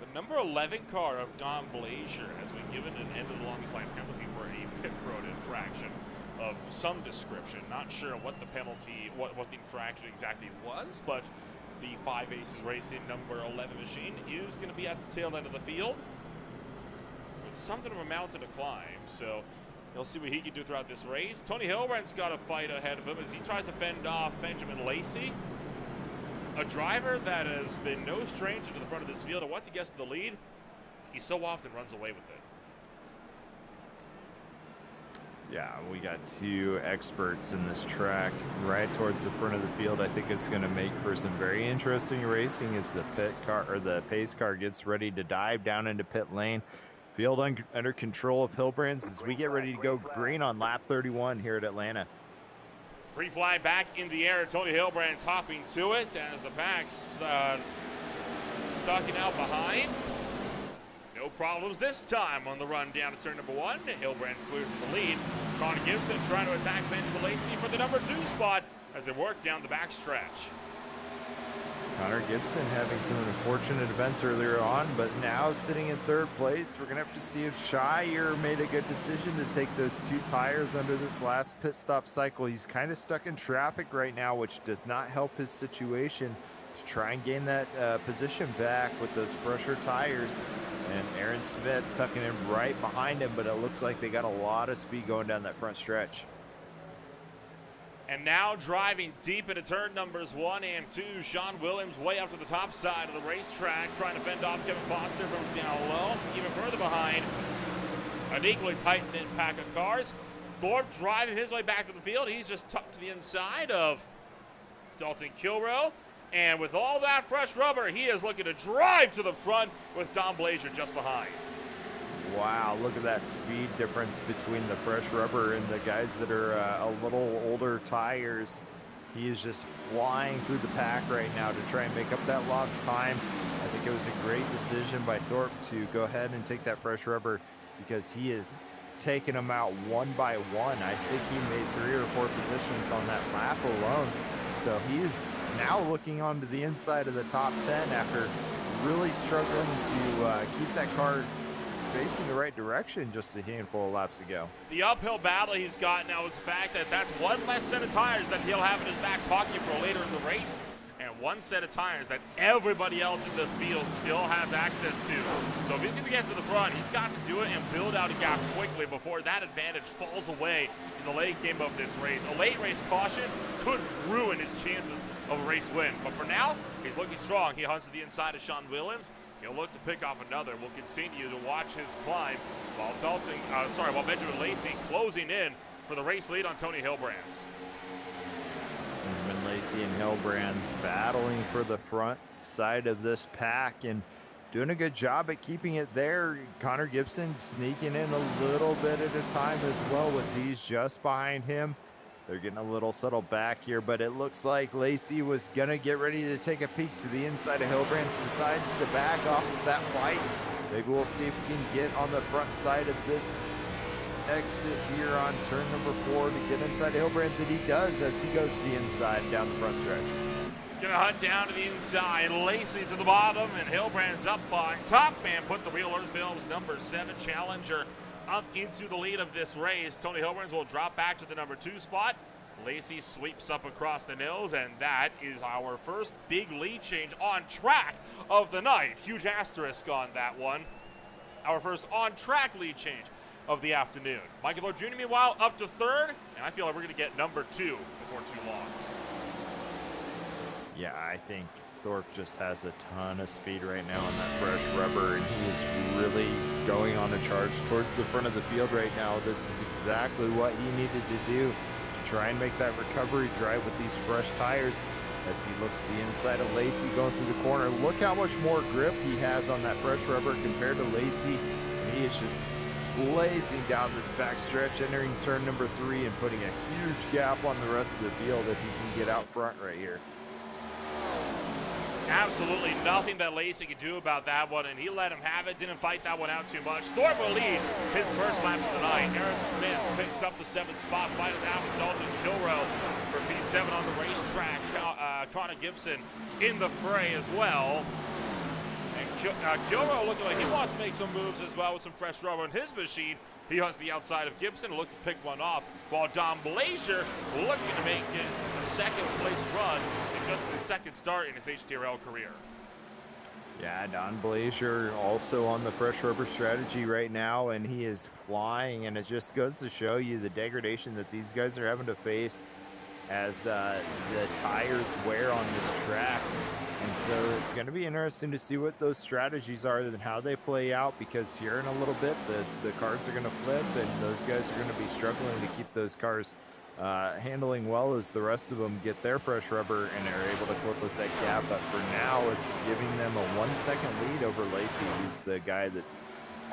The number 11 car of Don Blazier has been given an end of the longest line penalty for a pit road infraction of some description. Not sure what the penalty, what the infraction exactly was, but the 5 Aces Racing number 11 machine is going to be at the tail end of the field with something of a mountain to climb. So he'll see what he can do throughout this race. Tony Hilbrandt's got a fight ahead of him as he tries to fend off Benjamin Lacey, a driver that has been no stranger to the front of this field, and once he gets to the lead, he so often runs away with it. Yeah, we got two experts in this track right towards the front of the field. I think it's going to make for some very interesting racing as the pit car or the pace car gets ready to dive down into pit lane. Field under control of Hilbrandt's as we get ready to go green on lap 31 here at Atlanta. Pre-fly back in the air. Tony Hilbrandt's hopping to it as the pack's tucking out behind. No problems this time on the run down to turn number 1. Hilbrandt's cleared to the lead. Connor Gibson trying to attack Benjamin Lacey for the number 2 spot as they work down the backstretch. Connor Gibson having some unfortunate events earlier on, but now sitting in 3rd place. We're going to have to see if Shire made a good decision to take those 2 tires under this last pit stop cycle. He's kind of stuck in traffic right now, which does not help his situation to try and gain that position back with those fresher tires. And Aaron Smith tucking in right behind him, but it looks like they got a lot of speed going down that front stretch. And now driving deep into turn numbers 1 and 2, Sean Williams way up to the top side of the racetrack, trying to fend off Kevin Foster from down low. Even further behind, an equally tight-knit pack of cars. Thorpe driving his way back to the field. He's just tucked to the inside of Dalton Kilroe. And with all that fresh rubber, he is looking to drive to the front with Don Blazier just behind. Wow, look at that speed difference between the fresh rubber and the guys that are a little older tires. He is just flying through the pack right now to try and make up that lost time. I think it was a great decision by Thorpe to go ahead and take that fresh rubber because he is taking them out one by one. I think he made 3 or 4 positions on that lap alone. So he is now looking onto the inside of the top 10 after really struggling to keep that car facing the right direction just a handful of laps ago. The uphill battle he's got now is the fact that that's one less set of tires that he'll have in his back pocket for later in the race, and one set of tires that everybody else in this field still has access to. So if he's going to get to the front, he's got to do it and build out a gap quickly before that advantage falls away in the late game of this race. A late race caution could ruin his chances of a race win, but for now, he's looking strong. He hunts to the inside of Sean Williams. He'll look to pick off another. We'll continue to watch his climb while Benjamin Lacey closing in for the race lead on Tony Hilbrandt's. Benjamin Lacey and Hilbrandt's battling for the front side of this pack and doing a good job at keeping it there. Connor Gibson sneaking in a little bit at a time as well with these just behind him. They're getting a little settled back here, but it looks like Lacey was going to get ready to take a peek to the inside of Hilbrandt's, decides to back off of that fight. Maybe we'll see if we can get on the front side of this exit here on turn number 4 to get inside of Hilbrandt's, and he does as he goes to the inside down the front stretch. Gonna hunt down to the inside, Lacey to the bottom, and Hilbrandt's up on top, and put the Real Earth Films number 7 Challenger up into the lead of this race. Tony Hilbrandt's will drop back to the number 2 spot. Lacey sweeps up across the nose, and that is our first big lead change on track of the night. Huge asterisk on that one. Our first on-track lead change of the afternoon. Michael Thorpe Jr., meanwhile, up to 3rd, and I feel like we're going to get number 2 before too long. Yeah, I think Thorpe just has a ton of speed right now on that fresh rubber, and he is really going on a charge towards the front of the field right now. This is exactly what he needed to do to try and make that recovery drive with these fresh tires as he looks to the inside of Lacey going through the corner. Look how much more grip he has on that fresh rubber compared to Lacey. He is just blazing down this backstretch, entering turn number 3 and putting a huge gap on the rest of the field if he can get out front right here. Absolutely nothing that Lacey could do about that one, and he let him have it, didn't fight that one out too much. Thorpe will lead his first laps of the night. Aaron Smith picks up the 7th spot, fighting down with Dalton Kilrow for P7 on the racetrack. Connor Gibson in the fray as well. And Kilrow looking like he wants to make some moves as well with some fresh rubber in his machine. He hunts the outside of Gibson and looks to pick one off, while Dom Blazier looking to make it a second place run in just his second start in his HTRL career. Yeah, Don Blazier also on the fresh rubber strategy right now, and he is flying, and it just goes to show you the degradation that these guys are having to face as the tires wear on this track. And so it's going to be interesting to see what those strategies are and how they play out, because here in a little bit, the cars are going to flip, and those guys are going to be struggling to keep those cars handling well as the rest of them get their fresh rubber and are able to close that gap. But for now, it's giving them a 1 second lead over Lacey, who's the guy that's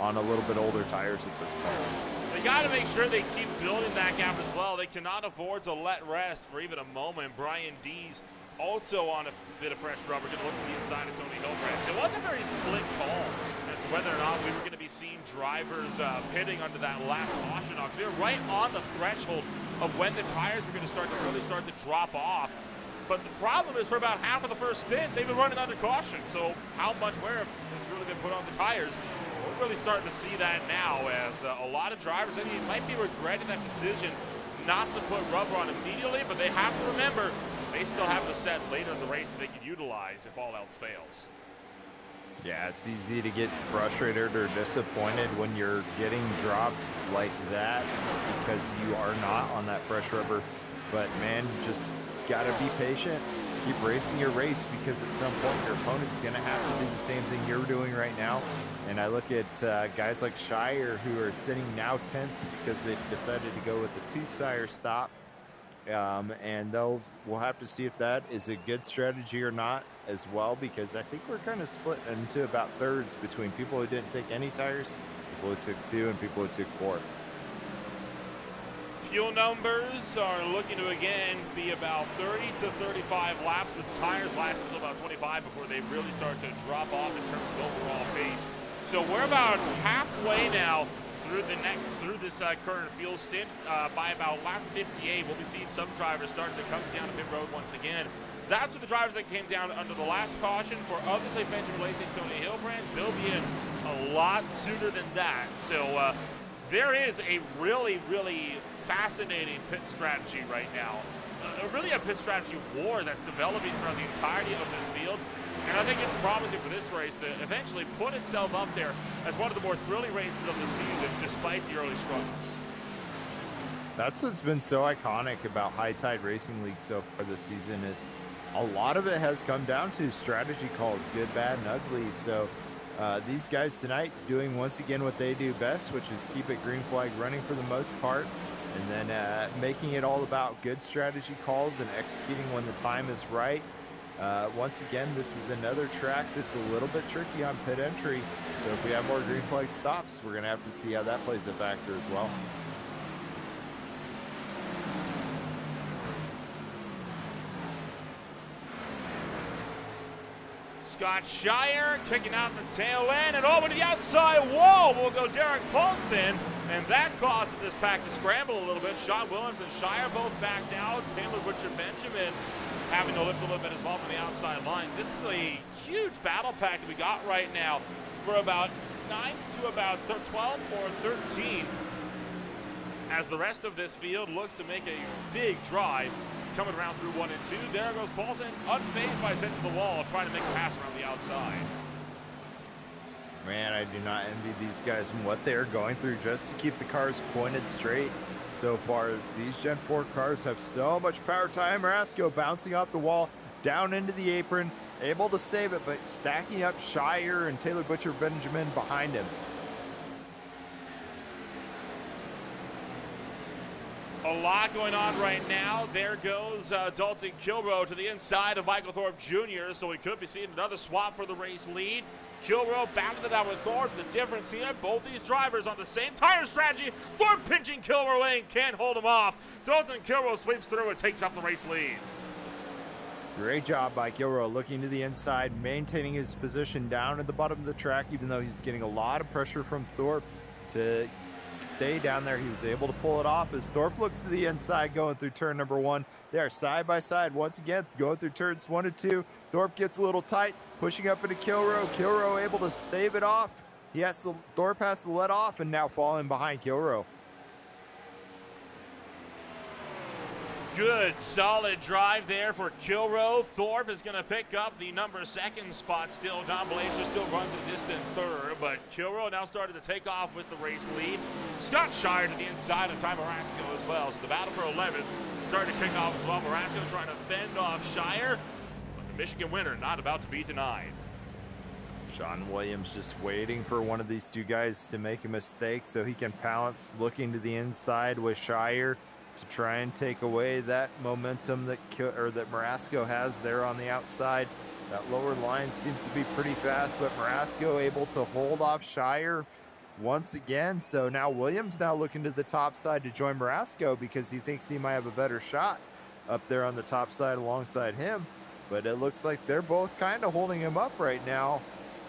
on a little bit older tires at this point. They got to make sure they keep building that gap as well. They cannot afford to let rest for even a moment. Brian Dees also on a bit of fresh rubber, going to look to the inside of Tony Hilbrand. It was a very split call as to whether or not we were going to be seeing drivers pitting under that last caution on. We were right on the threshold of when the tires were going to really start to drop off. But the problem is, for about half of the first stint, they've been running under caution. So how much wear has really been put on the tires? We're really starting to see that now, as a lot of drivers, I mean, might be regretting that decision not to put rubber on immediately, but they have to remember they still have a set later in the race that they can utilize if all else fails. Yeah, it's easy to get frustrated or disappointed when you're getting dropped like that because you are not on that fresh rubber. But man, you just gotta be patient. Keep racing your race, because at some point your opponent's gonna have to do the same thing you're doing right now. And I look at guys like Shire, who are sitting now 10th because they decided to go with the 2-tire stop. And we'll have to see if that is a good strategy or not as well, because I think we're kind of split into about thirds between people who didn't take any tires, people who took 2, and people who took 4. Fuel numbers are looking to again be about 30 to 35 laps, with tires lasting until about 25 before they really start to drop off in terms of overall pace. So we're about halfway now through this current field stint. By about lap 58, we'll be seeing some drivers starting to come down to pit road once again. That's for the drivers that came down under the last caution. For others like Benjamin Lacey and Tony Hilbrands, they'll be in a lot sooner than that. So there is a really, really fascinating pit strategy right now. Really a pit strategy war that's developing throughout the entirety of this field. And I think it's promising for this race to eventually put itself up there as one of the more thrilling races of the season, despite the early struggles. That's what's been so iconic about High Tide Racing League so far this season, is a lot of it has come down to strategy calls, good, bad, and ugly. So these guys tonight doing once again what they do best, which is keep it green flag running for the most part, and then making it all about good strategy calls and executing when the time is right. Once again, this is another track that's a little bit tricky on pit entry, so if we have more green flag stops, we're going to have to see how that plays a factor as well. Scott Shire kicking out the tail end, and over to the outside wall will go Derek Paulson, and that causes this pack to scramble a little bit. Sean Williams and Shire both backed out. Taylor Butcher-Benjamin having to lift a little bit as well from the outside line. This is a huge battle pack that we got right now for about 9th to about 12th or 13th, as the rest of this field looks to make a big drive coming around through 1 and 2. There goes Paulson, unfazed by his hit to the wall, trying to make a pass around the outside. Man, I do not envy these guys and what they're going through just to keep the cars pointed straight. So far, these Gen 4 cars have so much power. Ty Marasco bouncing off the wall, down into the apron, able to save it, but stacking up Shire and Taylor Butcher-Benjamin behind him. A lot going on right now. There goes Dalton Kilrow to the inside of Michael Thorpe Jr., so we could be seeing another swap for the race lead. Kilrow battling it out with Thorpe. The difference here, both these drivers on the same tire strategy. Thorpe pinching Kilrow in, can't hold him off. Dalton Kilrow sweeps through and takes up the race lead. Great job by Kilrow, looking to the inside, maintaining his position down at the bottom of the track, even though he's getting a lot of pressure from Thorpe to stay down there. He was able to pull it off as Thorpe looks to the inside going through turn number 1. They are side by side once again, going through turns 1 and 2. Thorpe gets a little tight, pushing up into Kilrow. Kilrow able to stave it off. Thorpe has to let off and now falling behind Kilrow. Good, solid drive there for Kilrow. Thorpe is going to pick up the number 2nd spot still. Don Blazer still runs a distant 3rd, but Kilrow now started to take off with the race lead. Scott Shire to the inside of Ty Marasco as well. So the battle for 11th starting to kick off as well. Marasco trying to fend off Shire, but the Michigan winner not about to be denied. Sean Williams just waiting for one of these two guys to make a mistake so he can pounce, looking to the inside with Shire to try and take away that momentum that Marasco has there on the outside. That lower line seems to be pretty fast, but Marasco able to hold off Shire once again. So now Williams now looking to the top side to join Marasco because he thinks he might have a better shot up there on the top side alongside him. But it looks like they're both kind of holding him up right now,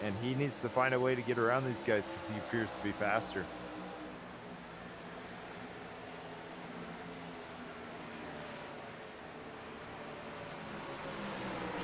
and he needs to find a way to get around these guys because he appears to be faster.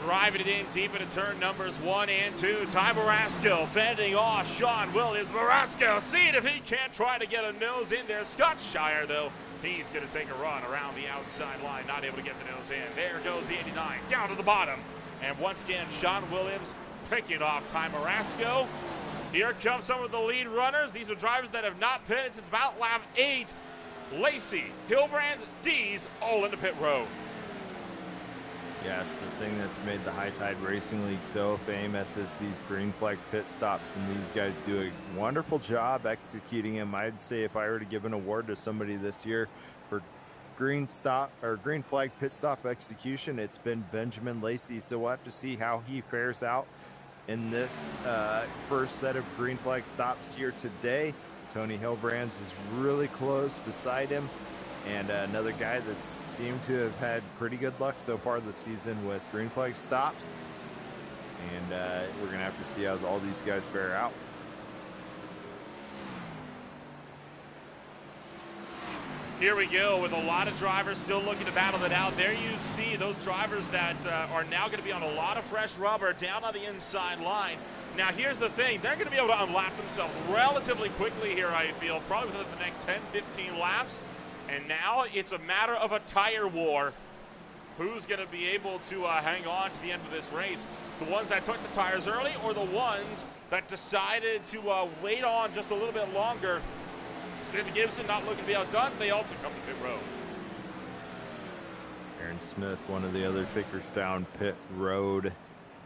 Driving it in deep into turn numbers 1 and 2. Ty Marasco fending off Sean Williams. Marasco seeing if he can't try to get a nose in there. Scott Shire, though, he's going to take a run around the outside line, not able to get the nose in. There goes the 89 down to the bottom. And once again, Sean Williams picking off Ty Marasco. Here comes some of the lead runners. These are drivers that have not pitted since about lap 8. Lacey, Hilbrands, Dees, all in the pit road. Yes, the thing that's made the High Tide Racing League so famous is these green flag pit stops, and these guys do a wonderful job executing them. I'd say if I were to give an award to somebody this year for green flag pit stop execution, it's been Benjamin Lacey. So we'll have to see how he fares out in this first set of green flag stops here today. Tony Hilbrands is really close beside him. And another guy that's seemed to have had pretty good luck so far this season with green flag stops. And we're going to have to see how all these guys fare out. Here we go with a lot of drivers still looking to battle it out. There you see those drivers that are now going to be on a lot of fresh rubber down on the inside line. Now here's the thing, they're going to be able to unlap themselves relatively quickly here, I feel, probably within the next 10-15 laps. And now it's a matter of a tire war. Who's going to be able to hang on to the end of this race? The ones that took the tires early or the ones that decided to wait on just a little bit longer? Smith and Gibson not looking to be outdone. They also come to pit road. Aaron Smith, one of the other takers down pit road.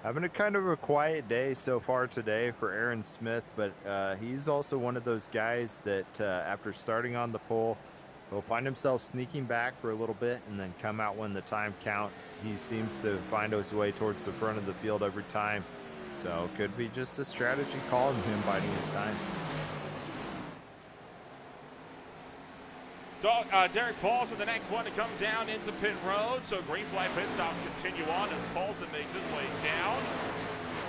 Having a kind of a quiet day so far today for Aaron Smith, but he's also one of those guys that after starting on the pole, he'll find himself sneaking back for a little bit and then come out when the time counts. He seems to find his way towards the front of the field every time. So it could be just a strategy call and him biding his time. Derek Paulson, the next one to come down into pit road. So green flag pit stops continue on as Paulson makes his way down.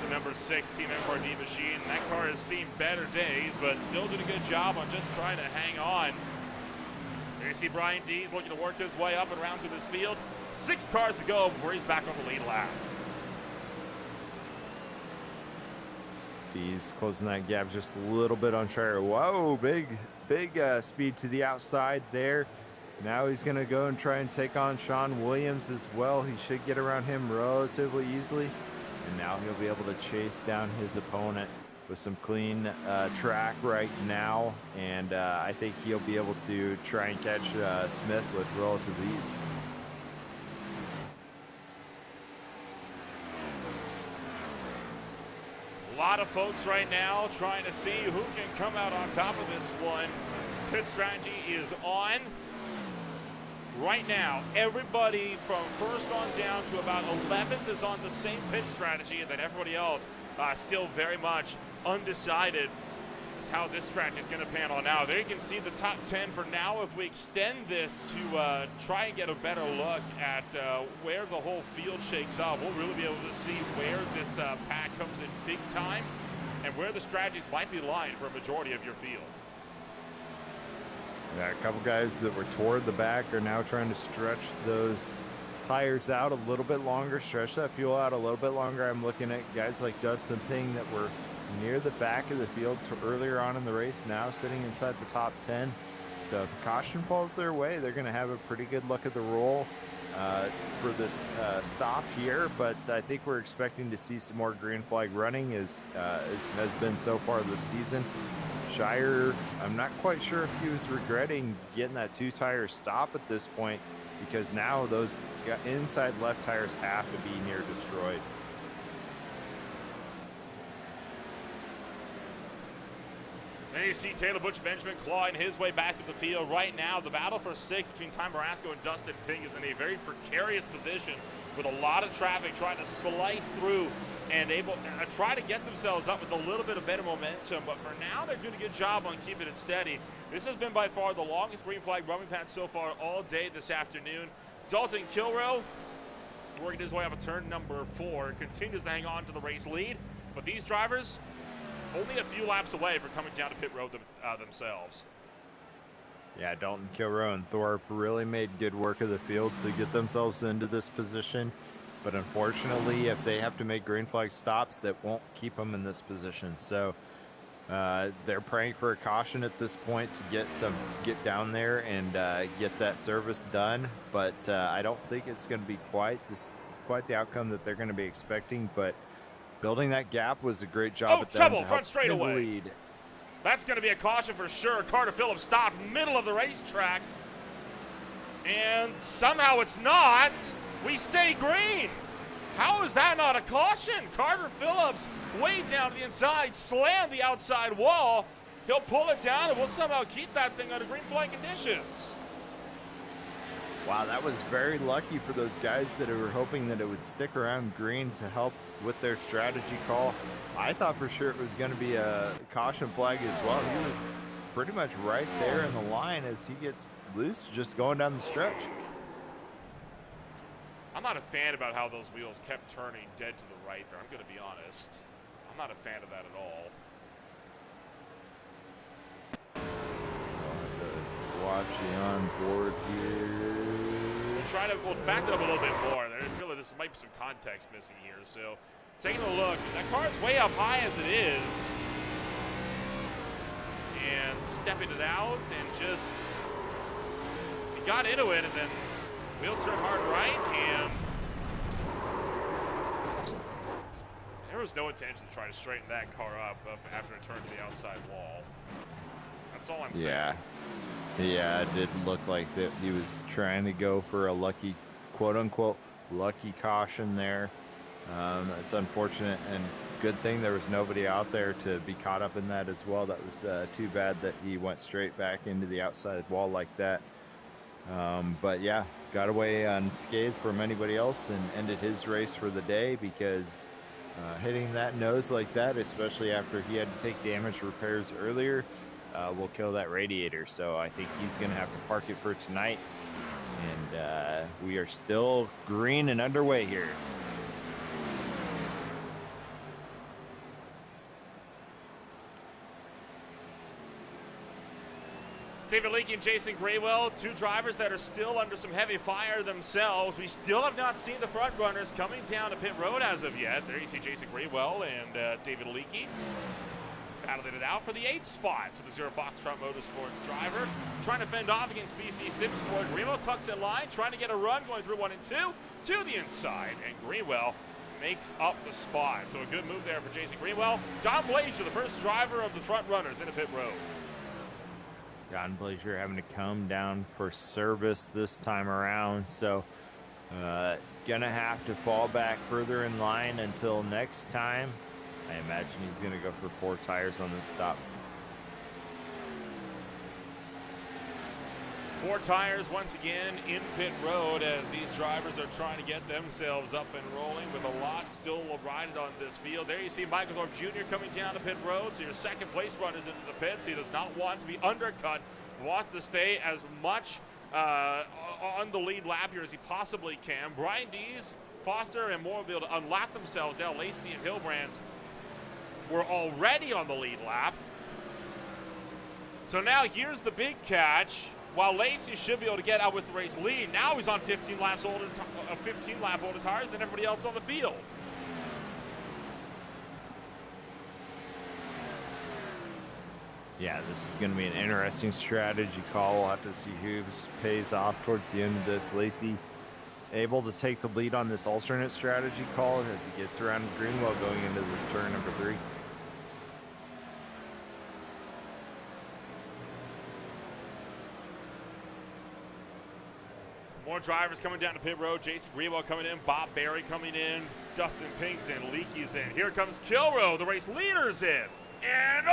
The number 6 Team MRD machine. That car has seen better days, but still did a good job on just trying to hang on. There you see Brian Dees looking to work his way up and around through this field. 6 cars to go before he's back on the lead lap. Dees closing that gap just a little bit on Shire. Whoa, big speed to the outside there. Now he's going to go and try and take on Sean Williams as well. He should get around him relatively easily. And now he'll be able to chase down his opponent with some clean track right now, and I think he'll be able to try and catch Smith with relative ease. A lot of folks right now trying to see who can come out on top of this one. Pit strategy is on. Right now, everybody from first on down to about 11th is on the same pit strategy, and then everybody else still very much undecided as how this stretch is going to pan out now. There you can see the top 10 for now. If we extend this to try and get a better look at where the whole field shakes up, we'll really be able to see where this pack comes in big time and where the strategies might be lying for a majority of your field. Yeah, a couple guys that were toward the back are now trying to stretch those tires out a little bit longer, stretch that fuel out a little bit longer. I'm looking at guys like Dustin Ping that were near the back of the field earlier on in the race, now sitting inside the top 10. So if caution falls their way, they're going to have a pretty good look at the roll for this stop here. But I think we're expecting to see some more green flag running as it has been so far this season. Shire, I'm not quite sure if he was regretting getting that 2-tire stop at this point, because now those inside left tires have to be near destroyed. Then you see Taylor Butch Benjamin clawing his way back to the field. Right now, the battle for 6 between Ty Marasco and Dustin Ping is in a very precarious position with a lot of traffic trying to slice through and able to try to get themselves up with a little bit of better momentum. But for now, they're doing a good job on keeping it steady. This has been by far the longest green flag run we've had so far all day this afternoon. Dalton Kilrow working his way up a turn number 4, continues to hang on to the race lead. But these drivers only a few laps away from coming down to pit road themselves. Yeah, Dalton Kilrow and Thorpe really made good work of the field to get themselves into this position. But unfortunately, if they have to make green flag stops, that won't keep them in this position. So they're praying for a caution at this point to get down there and get that service done. But I don't think it's going to be quite the outcome that they're going to be expecting. But building that gap was a great job at them. Trouble, front straightaway. Lead. That's going to be a caution for sure. Carter Phillips stopped middle of the racetrack. And somehow it's not. We stay green. How is that not a caution? Carter Phillips way down to the inside, slammed the outside wall. He'll pull it down and we'll somehow keep that thing under green flag conditions. Wow, that was very lucky for those guys that were hoping that it would stick around green to help with their strategy call. I thought for sure it was going to be a caution flag as well. He was pretty much right there in the line as he gets loose, just going down the stretch. I'm not a fan about how those wheels kept turning dead to the right there. I'm going to be honest. I'm not a fan of that at all. Watch the onboard here. We'll back it up a little bit more. I feel like there might be some context missing here. So taking a look, that car is way up high as it is. And stepping it out and just, he got into it and then wheel turn hard right, and there was no intention to try to straighten that car up after it turned to the outside wall. That's all I'm saying. Yeah, it did look like that he was trying to go for a lucky, quote-unquote, lucky caution there. It's unfortunate and good thing there was nobody out there to be caught up in that as well. That was too bad that he went straight back into the outside wall like that. But yeah, got away unscathed from anybody else and ended his race for the day, because hitting that nose like that, especially after he had to take damage repairs earlier, will kill that radiator. So I think he's going to have to park it for tonight. And we are still green and underway here. David Leakey and Jason Graywell, two drivers that are still under some heavy fire themselves. We still have not seen the front runners coming down to pit road as of yet. There you see Jason Graywell and David Leakey battling it out for the 8th spot. So the Zero Foxtrot Motorsports driver trying to fend off against BC Simsport. Graywell tucks in line, trying to get a run, going through 1 and 2 to the inside. And Graywell makes up the spot. So a good move there for Jason Graywell. Don Blazier, the first driver of the front runners into pit road. Don Blazier having to come down for service this time around, so gonna have to fall back further in line until next time. I imagine he's gonna go for 4 tires on this stop. 4 tires once again in pit road as these drivers are trying to get themselves up and rolling with a lot still riding on this field. There you see Michael Thorpe Jr. coming down to pit road, so your second place run is into the pits. He does not want to be undercut, wants to stay as much on the lead lap here as he possibly can. Brian Dees, Foster, and Moore will be able to unlap themselves now. Lacey and Hilbrands were already on the lead lap. So now here's the big catch. While Lacey should be able to get out with the race lead, now he's on 15 lap older tires than everybody else on the field. Yeah, this is going to be an interesting strategy call. We'll have to see who pays off towards the end of this. Lacey able to take the lead on this alternate strategy call as he gets around Greenwell going into the turn number 3. More drivers coming down to pit road. Jason Greenwell coming in, Bob Berry coming in, Dustin Pinkston, Leakey's in. Here comes Kilrow, the race leader's in. And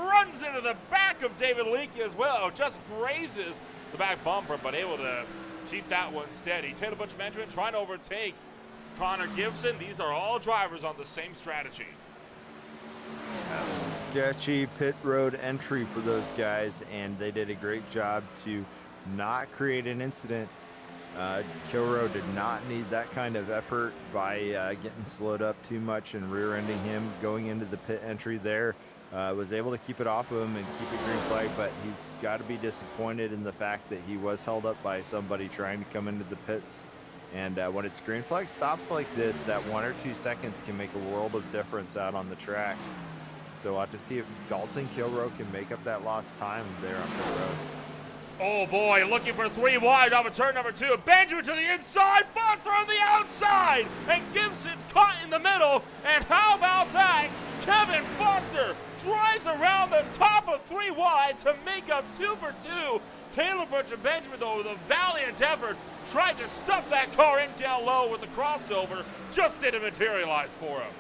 runs into the back of David Leakey as well. Just grazes the back bumper, but able to keep that one steady. Taylor Butch Benjamin trying to overtake Connor Gibson. These are all drivers on the same strategy. That was a sketchy pit road entry for those guys, and they did a great job to not create an incident. Kilrow did not need that kind of effort by getting slowed up too much and rear-ending him going into the pit entry there. Was able to keep it off of him and keep it green flag, but he's got to be disappointed in the fact that he was held up by somebody trying to come into the pits. And when it's green flag stops like this, that 1 or 2 seconds can make a world of difference out on the track. So we'll have to see if Dalton Kilrow can make up that lost time there on pit road. Oh boy, looking for 3 wide off of turn number 2. Benjamin to the inside, Foster on the outside, and Gibson's caught in the middle. And how about that? Kevin Foster drives around the top of 3 wide to make up 2 for 2. Taylor Butch and Benjamin, though, with a valiant effort, tried to stuff that car in down low with the crossover. Just didn't materialize for him.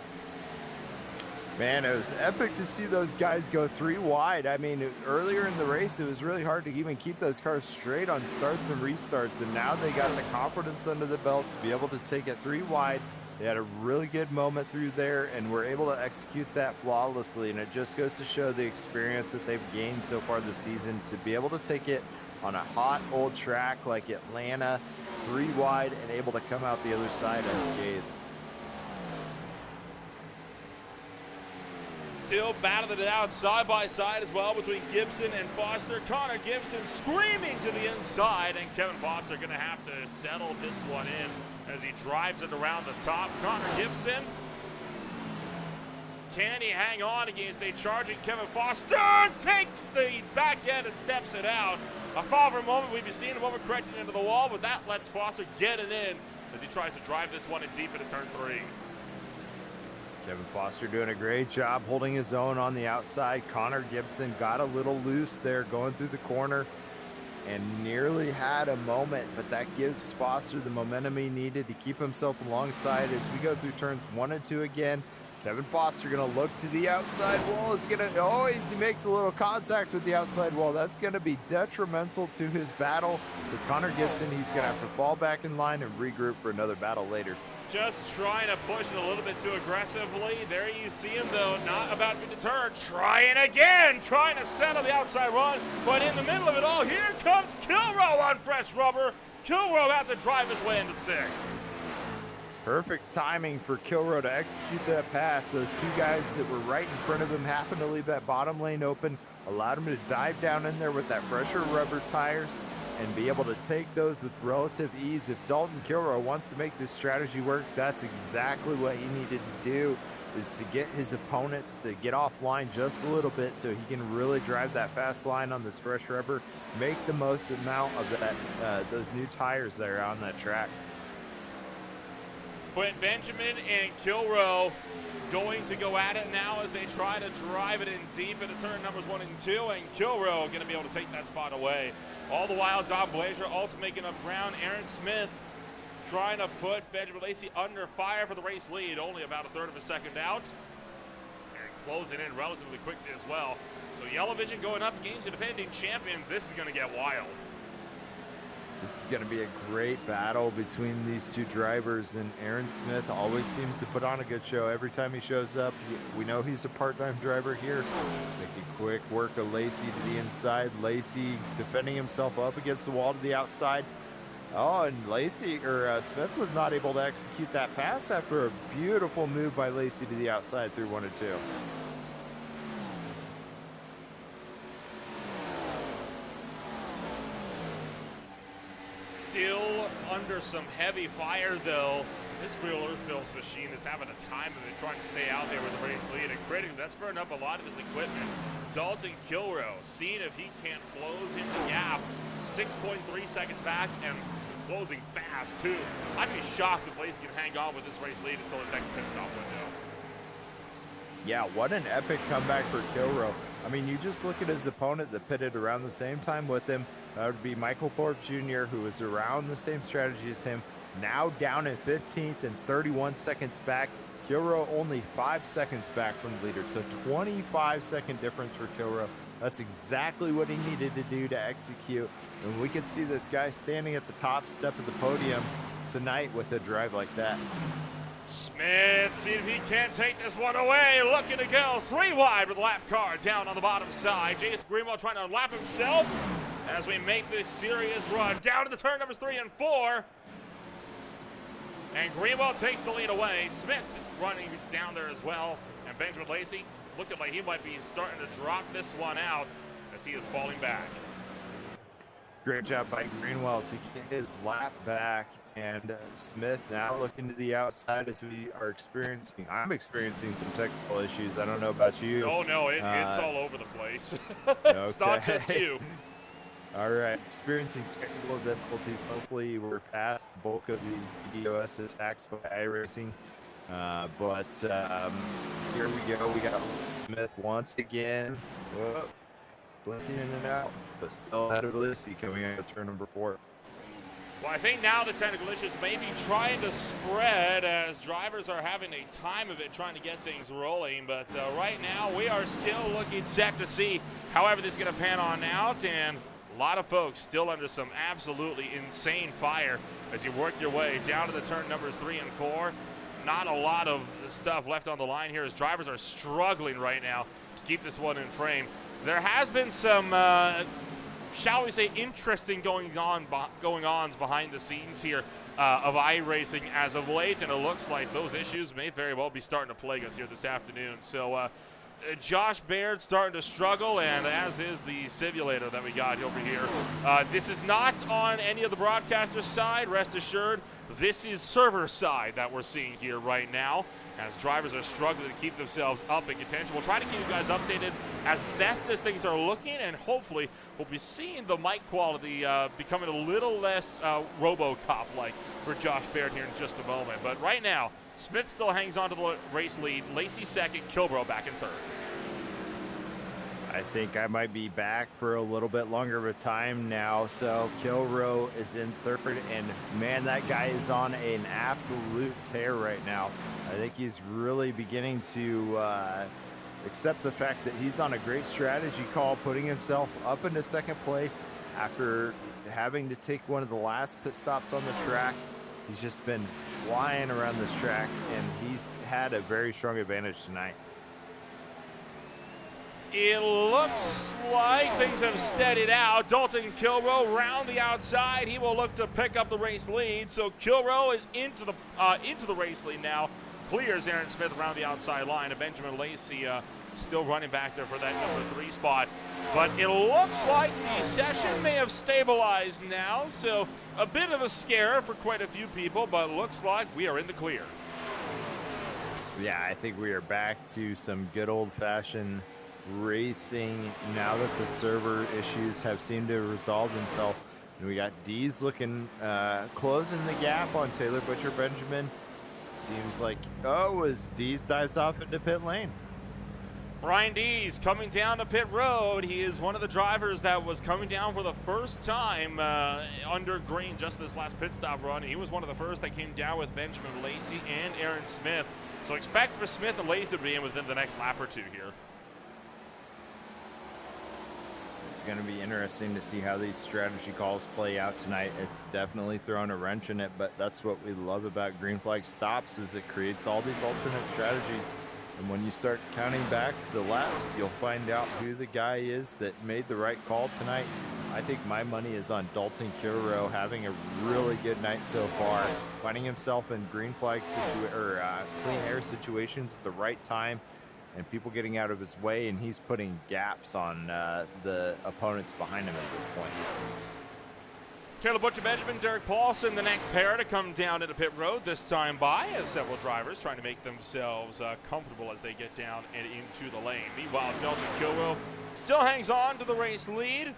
Man, it was epic to see those guys go 3 wide. I mean, earlier in the race, it was really hard to even keep those cars straight on starts and restarts, and now they got the confidence under the belt to be able to take it 3 wide. They had a really good moment through there, and were able to execute that flawlessly, and it just goes to show the experience that they've gained so far this season to be able to take it on a hot old track like Atlanta 3 wide and able to come out the other side unscathed. Still battling it out side by side as well between Gibson and Foster. Connor Gibson screaming to the inside, and Kevin Foster going to have to settle this one in as he drives it around the top. Connor Gibson, can he hang on against a charging Kevin Foster? Takes the back end and steps it out. A fall for a moment, we've seen him overcorrecting into the wall, but that lets Foster get it in as he tries to drive this one in deep into turn 3. Kevin Foster doing a great job holding his own on the outside. Connor Gibson got a little loose there going through the corner and nearly had a moment, but that gives Foster the momentum he needed to keep himself alongside as we go through turns 1 and 2 again. Kevin Foster going to look to the outside wall. Is going to, as he makes a little contact with the outside wall, that's going to be detrimental to his battle with Connor Gibson. He's going to have to fall back in line and regroup for another battle later. Just trying to push it a little bit too aggressively. There you see him, though, not about to be deterred. Trying again, trying to settle the outside run. But in the middle of it all, here comes Kilrow on fresh rubber. Kilrow had to drive his way into 6th. Perfect timing for Kilrow to execute that pass. Those 2 guys that were right in front of him happened to leave that bottom lane open, allowed him to dive down in there with that fresher rubber tires and be able to take those with relative ease. If Dalton Kilrow wants to make this strategy work, that's exactly what he needed to do, is to get his opponents to get offline just a little bit so he can really drive that fast line on this fresh rubber, make the most amount of that those new tires that are on that track. Quentin Benjamin and Kilrow going to go at it now as they try to drive it in deep into turn numbers 1 and 2, and Kilrow going to be able to take that spot away. All the while, Don Blazer also making up ground. Aaron Smith trying to put Benjamin Lacey under fire for the race lead, only about 1/3 of a second out, and closing in relatively quickly as well. So Yellow Vision going up against the defending champion. This is going to get wild. This is going to be a great battle between these two drivers, and Aaron Smith always seems to put on a good show every time he shows up. We know he's a part-time driver here. Making quick work of Lacey to the inside. Lacey defending himself up against the wall to the outside. Oh, and Smith was not able to execute that pass after a beautiful move by Lacey to the outside through 1 and 2. Still under some heavy fire, though. This real Earthfields machine is having a time of it, trying to stay out there with the race lead, and critically, that's burned up a lot of his equipment. Dalton Kilrow, seeing if he can't close in the gap, 6.3 seconds back, and closing fast, too. I'd be shocked if Lacey can hang on with this race lead until his next pit stop window. Yeah, what an epic comeback for Kilrow. I mean, you just look at his opponent that pitted around the same time with him. That would be Michael Thorpe Jr., who was around the same strategy as him. Now down in 15th and 31 seconds back. Kilrow only 5 seconds back from the leader. So 25-second difference for Kilrow. That's exactly what he needed to do to execute. And we could see this guy standing at the top step of the podium tonight with a drive like that. Smith, see if he can't take this one away. Looking to go 3 wide with the lap car down on the bottom side. Jason Greenwald trying to lap himself as we make this serious run down to the turn numbers 3 and 4. And Greenwald takes the lead away. Smith running down there as well. And Benjamin Lacey looking like he might be starting to drop this one out as he is falling back. Great job by Greenwald to get his lap back. And Smith now looking to the outside as we are experiencing. I'm experiencing some technical issues. I don't know about you. Oh, no, it's all over the place. It's Okay. not just you. All right, experiencing technical difficulties. Hopefully we're past the bulk of these DOS attacks by iRacing. But here we go. We got Smith once again. Whoa, blinking in and out, but still ahead of Lacey coming out of turn number 4. Well, I think now the technical issues may be trying to spread as drivers are having a time of it trying to get things rolling. But right now we are still looking set to see however this is going to pan on out. And a lot of folks still under some absolutely insane fire as you work your way down to the turn numbers 3 and 4. Not a lot of stuff left on the line here as drivers are struggling right now to keep this one in frame. There has been some, shall we say, interesting going-ons behind the scenes here of iRacing as of late, and it looks like those issues may very well be starting to plague us here this afternoon. So Josh Baird starting to struggle, and as is the simulator that we got over here. This is not on any of the broadcaster's side, rest assured. This is server side that we're seeing here right now as drivers are struggling to keep themselves up in contention. We'll try to keep you guys updated as best as things are looking, and hopefully we'll be seeing the mic quality becoming a little less RoboCop-like for Josh Baird here in just a moment. But right now, Smith still hangs on to the race lead. Lacey second, Kilbrough back in third. I think I might be back for a little bit longer of a time now. So Kilrow is in third, and man, that guy is on an absolute tear right now. I think he's really beginning to accept the fact that he's on a great strategy call, putting himself up into second place after having to take one of the last pit stops on the track. He's just been flying around this track, and he's had a very strong advantage tonight. It looks like things have steadied out. Dalton Kilrow round the outside. He will look to pick up the race lead. So Kilrow is into the race lead now. Clears Aaron Smith around the outside line. And Benjamin Lacey still running back there for that number 3 spot. But it looks like the session may have stabilized now. So a bit of a scare for quite a few people, but it looks like we are in the clear. Yeah, I think we are back to some good old-fashioned racing now that the server issues have seemed to resolve themselves. And we got Dees looking closing the gap on Taylor Butcher Benjamin. Seems like as Dees dives off into pit lane. Brian Dees coming down to pit road. He is one of the drivers that was coming down for the first time under green just this last pit stop run. He was one of the first that came down with Benjamin Lacey and Aaron Smith. So expect for Smith and Lacey to be in within the next lap or two here. It's going to be interesting to see how these strategy calls play out tonight. It's definitely thrown a wrench in it, but that's what we love about green flag stops, is it creates all these alternate strategies. And when you start counting back the laps, you'll find out who the guy is that made the right call tonight. I think my money is on Dalton Kilroe having a really good night so far, finding himself in green flag clean air situations at the right time, and people getting out of his way, and he's putting gaps on the opponents behind him at this point. Taylor Butcher-Benjamin, Derek Paulson, the next pair to come down into pit road, this time by as several drivers trying to make themselves comfortable as they get down and into the lane. Meanwhile, Dalton Kilroe still hangs on to the race lead.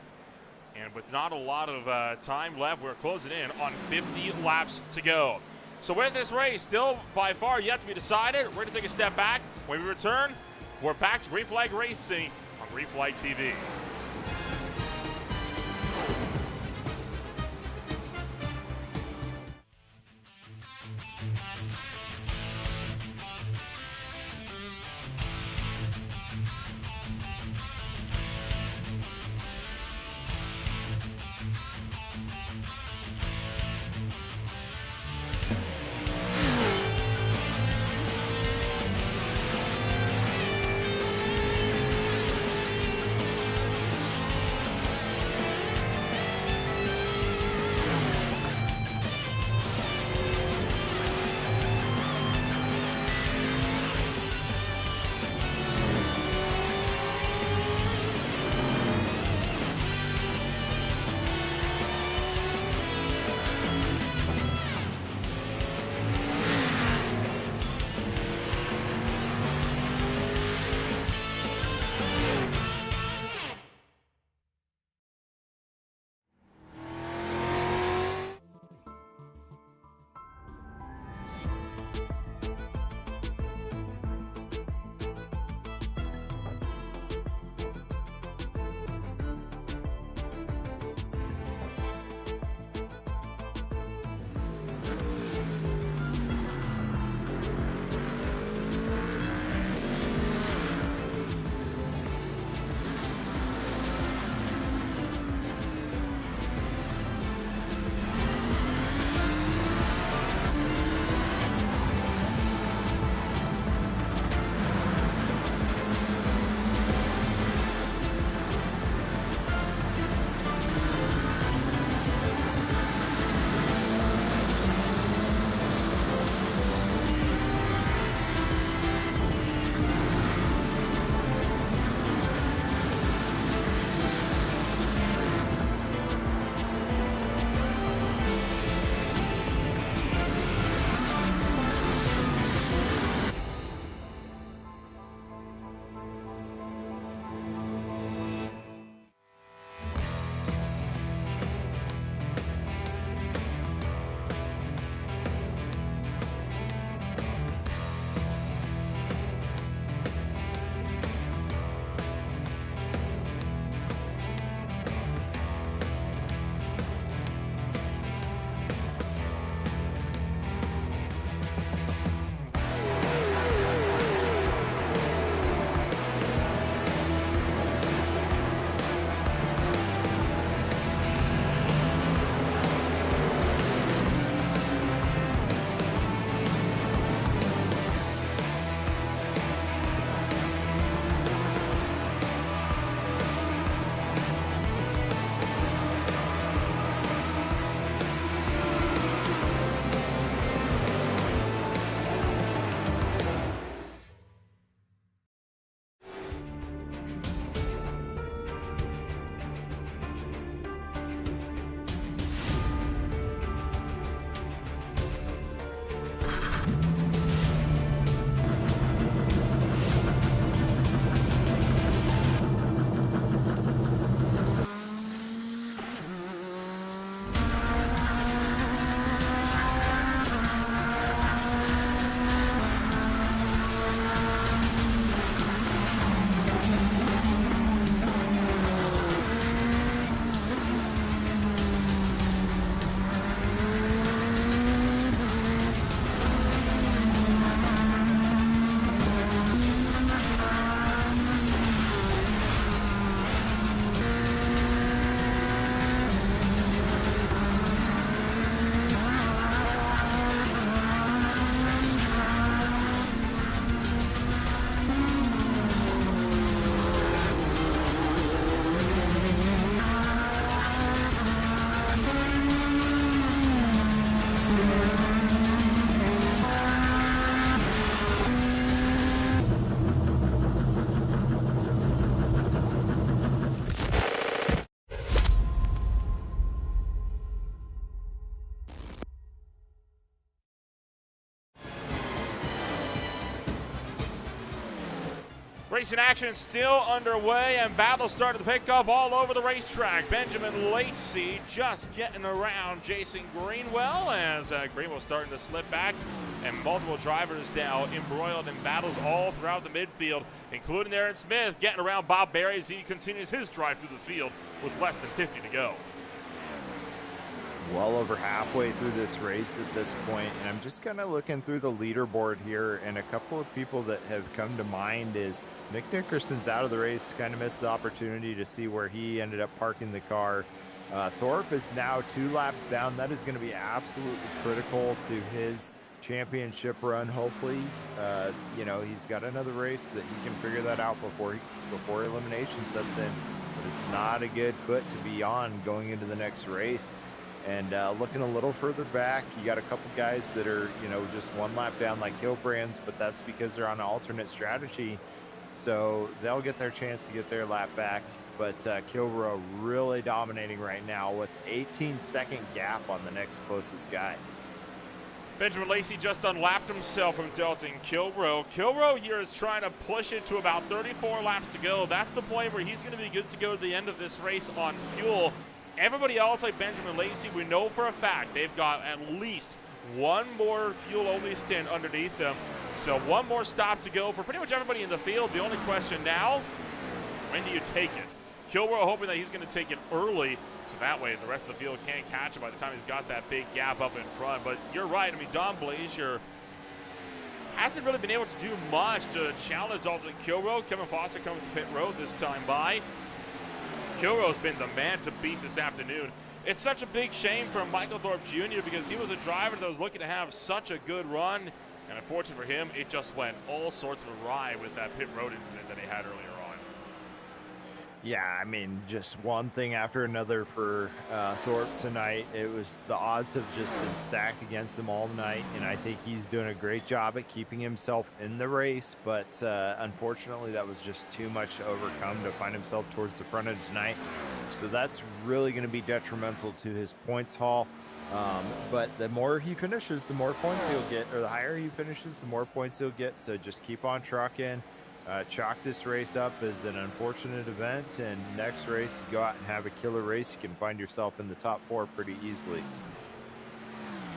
And with not a lot of time left, we're closing in on 50 laps to go. So with this race still by far yet to be decided, we're going to take a step back. When we return, we're back to Green Flag Racing on Green Flag TV. Racing action is still underway, and battles started to pick up all over the racetrack. Benjamin Lacey just getting around Jason Greenwell as Greenwell starting to slip back, and multiple drivers now embroiled in battles all throughout the midfield, including Aaron Smith getting around Bob Berry as he continues his drive through the field with less than 50 to go. Well over halfway through this race at this point, and I'm just kind of looking through the leaderboard here, and a couple of people that have come to mind is Nick Nickerson's out of the race, kind of missed the opportunity to see where he ended up parking the car. Thorpe is now 2 laps down. That is going to be absolutely critical to his championship run, hopefully. You know, he's got another race that he can figure that out before elimination sets in, but it's not a good foot to be on going into the next race. And looking a little further back, you got a couple guys that are, you know, just 1 lap down like Hillbrands, but that's because they're on an alternate strategy. So they'll get their chance to get their lap back. But Kilborough really dominating right now with 18-second gap on the next closest guy. Benjamin Lacey just unlapped himself from Delton Kilborough. Kilborough here is trying to push it to about 34 laps to go. That's the point where he's going to be good to go to the end of this race on fuel. Everybody else, like Benjamin Lacey, we know for a fact they've got at least 1 more fuel-only stint underneath them. So 1 more stop to go for pretty much everybody in the field. The only question now, when do you take it? Kilborough hoping that he's going to take it early, so that way the rest of the field can't catch him by the time he's got that big gap up in front. But you're right. I mean, Don Blazier hasn't really been able to do much to challenge Dalton Kilborough. Kevin Foster comes to pit road this time by. Kilro's been the man to beat this afternoon. It's such a big shame for Michael Thorpe Jr. because he was a driver that was looking to have such a good run, and unfortunately for him, it just went all sorts of awry with that pit road incident that he had earlier on. Yeah, I mean, just one thing after another for Thorpe tonight. It was, the odds have just been stacked against him all night, and I think he's doing a great job at keeping himself in the race, but unfortunately that was just too much to overcome to find himself towards the front of tonight. So that's really going to be detrimental to his points haul. But the more he finishes, the more points he'll get, or the higher he finishes, the more points he'll get. So just keep on trucking. Chalk this race up as an unfortunate event, and next race, go out and have a killer race. You can find yourself in the top 4 pretty easily.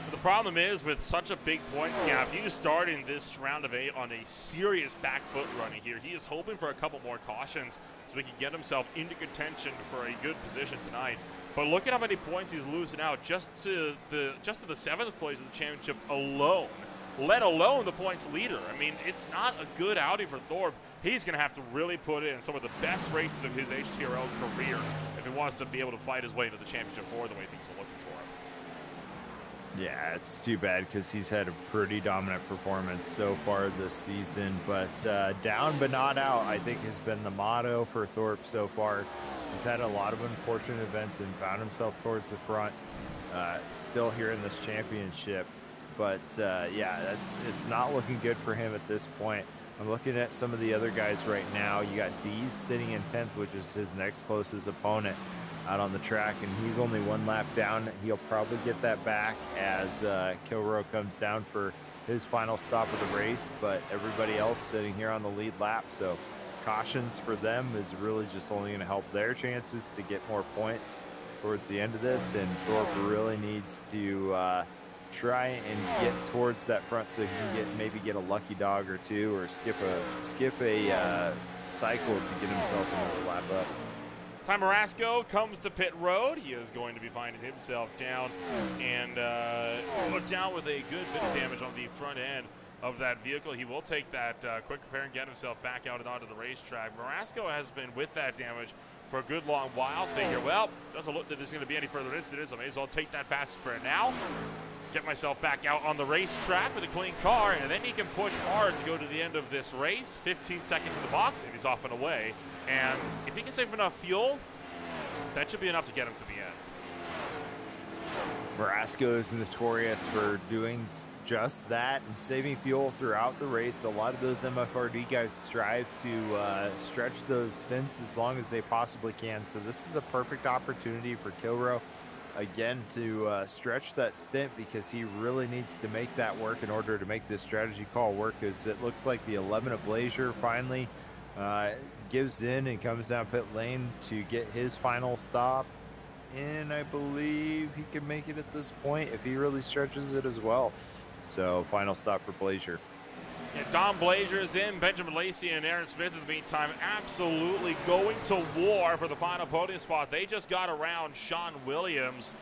But the problem is, with such a big points gap, he's starting this round of 8 on a serious back foot running here. He is hoping for a couple more cautions so he can get himself into contention for a good position tonight. But look at how many points he's losing out just to the 7th place of the championship alone, let alone the points leader. I mean, it's not a good outing for Thorpe. He's going to have to really put in some of the best races of his HTRL career if he wants to be able to fight his way into the championship for the way things are looking for him. Yeah, it's too bad because he's had a pretty dominant performance so far this season, but down but not out, I think, has been the motto for Thorpe so far. He's had a lot of unfortunate events and found himself towards the front, still here in this championship. But yeah, it's not looking good for him at this point. I'm looking at some of the other guys right now. You got Dees sitting in 10th, which is his next closest opponent out on the track, and he's only 1 lap down. He'll probably get that back as Kilroe comes down for his final stop of the race, but everybody else sitting here on the lead lap. So cautions for them is really just only going to help their chances to get more points towards the end of this, and Thorpe really needs to try and get towards that front so he can maybe get a lucky dog or 2, or skip a cycle to get himself another lap up. Ty Marasco comes to pit road. He is going to be finding himself down and down with a good bit of damage on the front end of that vehicle. He will take that quick repair and get himself back out and onto the racetrack. Marasco has been with that damage for a good long while. Figure, well, doesn't look that there's going to be any further incidents. I may as well take that fast spare now, get myself back out on the racetrack with a clean car, and then he can push hard to go to the end of this race. 15 seconds in the box, and he's off and away. And if he can save enough fuel, that should be enough to get him to the end. Marasco is notorious for doing just that and saving fuel throughout the race. A lot of those MFRD guys strive to stretch those stints as long as they possibly can. So this is a perfect opportunity for Kilroe, again, to stretch that stint, because he really needs to make that work in order to make this strategy call work, because it looks like the 11 of Blazier finally gives in and comes down pit lane to get his final stop. And I believe he can make it at this point if he really stretches it as well. So final stop for Blazier. Yeah, Dom Blazier is in. Benjamin Lacey and Aaron Smith in the meantime absolutely going to war for the final podium spot. They just got around Sean Williams.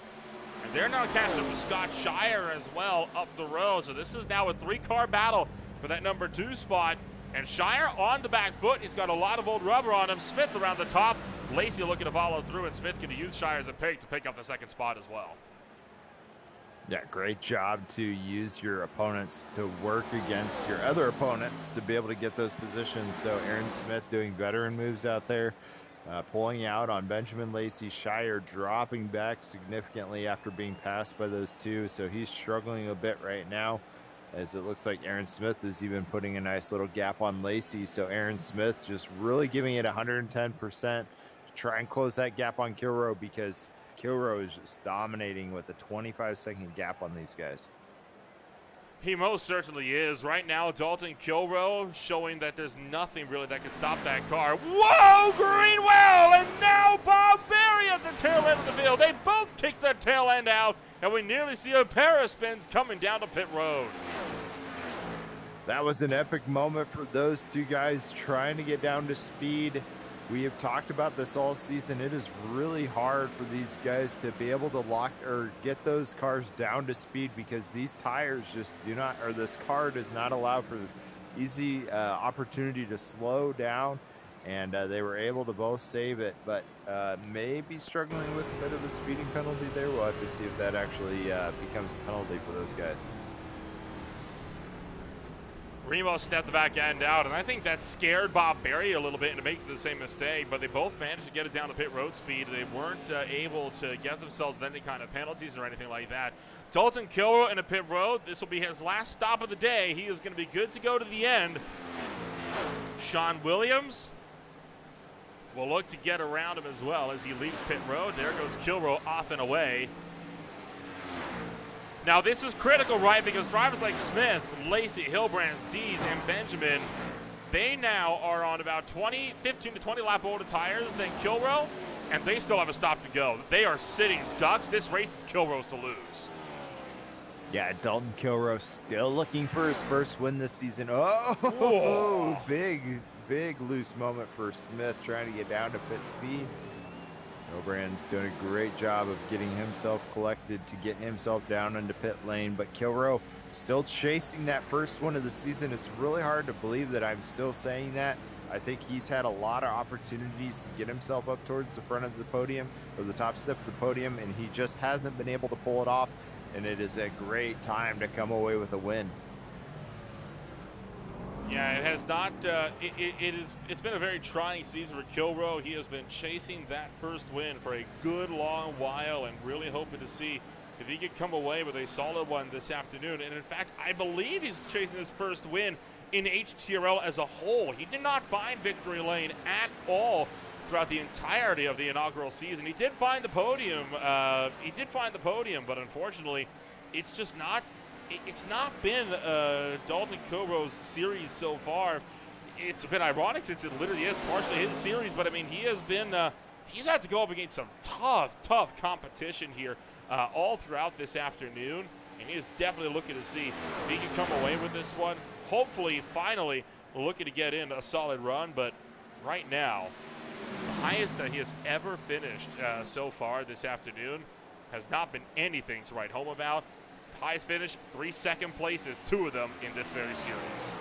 And they're now catching up with Scott Shire as well up the road. So this is now a 3-car battle for that number 2 spot. And Shire on the back foot. He's got a lot of old rubber on him. Smith around the top. Lacey looking to follow through, and Smith can use Shire as a pig to pick up the 2nd spot as well. Yeah, great job to use your opponents to work against your other opponents to be able to get those positions. So Aaron Smith doing veteran moves out there, pulling out on Benjamin Lacey. Shire dropping back significantly after being passed by those two. So he's struggling a bit right now, as it looks like Aaron Smith is even putting a nice little gap on Lacey. So Aaron Smith just really giving it 110% to try and close that gap on Kilrow, because Kilrow is just dominating with a 25-second gap on these guys. He most certainly is. Right now, Dalton Kilrow showing that there's nothing really that can stop that car. Whoa, Greenwell! And now Bob Berry at the tail end of the field. They both kicked the tail end out, and we nearly see a pair of spins coming down to pit road. That was an epic moment for those two guys trying to get down to speed. We have talked about this all season. It is really hard for these guys to be able to lock or get those cars down to speed, because these tires just do not, or this car does not allow for easy opportunity to slow down. And they were able to both save it, but maybe struggling with a bit of a speeding penalty there. We'll have to see if that actually becomes a penalty for those guys. Remo stepped the back end out, and I think that scared Bob Berry a little bit into making the same mistake, but they both managed to get it down to pit road speed. They weren't able to get themselves any kind of penalties or anything like that. Dalton Kilrow in a pit road. This will be his last stop of the day. He is going to be good to go to the end. Sean Williams will look to get around him as well as he leaves pit road. There goes Kilrow off and away. Now this is critical, right? Because drivers like Smith, Lacey, Hilbrands, Dees, and Benjamin, they now are on about 15 to 20 lap older tires than Kilrow, and they still have a stop to go. They are sitting ducks. This race is Kilrow's to lose. Yeah, Dalton Kilrow still looking for his first win this season. Oh, big loose moment for Smith trying to get down to pit speed. Hilbrand's doing a great job of getting himself collected to get himself down into pit lane, but Kilrow still chasing that first one of the season. It's really hard to believe that I'm still saying that. I think he's had a lot of opportunities to get himself up towards the front of the podium, or the top step of the podium, and he just hasn't been able to pull it off, and it is a great time to come away with a win. Yeah, it has not. It's been a very trying season for Kilrow. He has been chasing that first win for a good long while, and really hoping to see if he could come away with a solid one this afternoon. And in fact, I believe he's chasing his first win in HTRL as a whole. He did not find victory lane at all throughout the entirety of the inaugural season. He did find the podium. But unfortunately, it's just not. It's not been Dalton Kilrow's series so far. It's been ironic since it literally is partially his series, but I mean, he has been, he's had to go up against some tough competition here all throughout this afternoon, and he is definitely looking to see if he can come away with this one. Hopefully, finally, looking to get in a solid run, but right now, the highest that he has ever finished so far this afternoon has not been anything to write home about. Highest finish, 3 second places, 2 of them in this very series.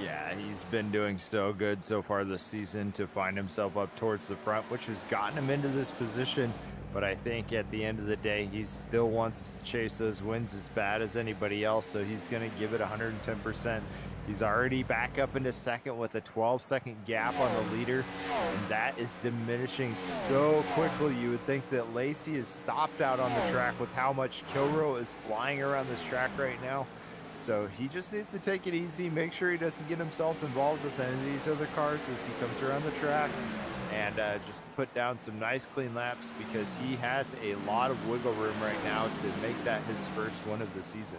Yeah, he's been doing so good so far this season to find himself up towards the front, which has gotten him into this position. But I think at the end of the day, he still wants to chase those wins as bad as anybody else, so he's going to give it 110%. He's already back up into second with a 12-second gap on the leader, and that is diminishing so quickly. You would think that Lacey is stopped out on the track with how much Kilrow is flying around this track right now. So he just needs to take it easy, make sure he doesn't get himself involved with any of these other cars as he comes around the track, and just put down some nice clean laps, because he has a lot of wiggle room right now to make that his first one of the season.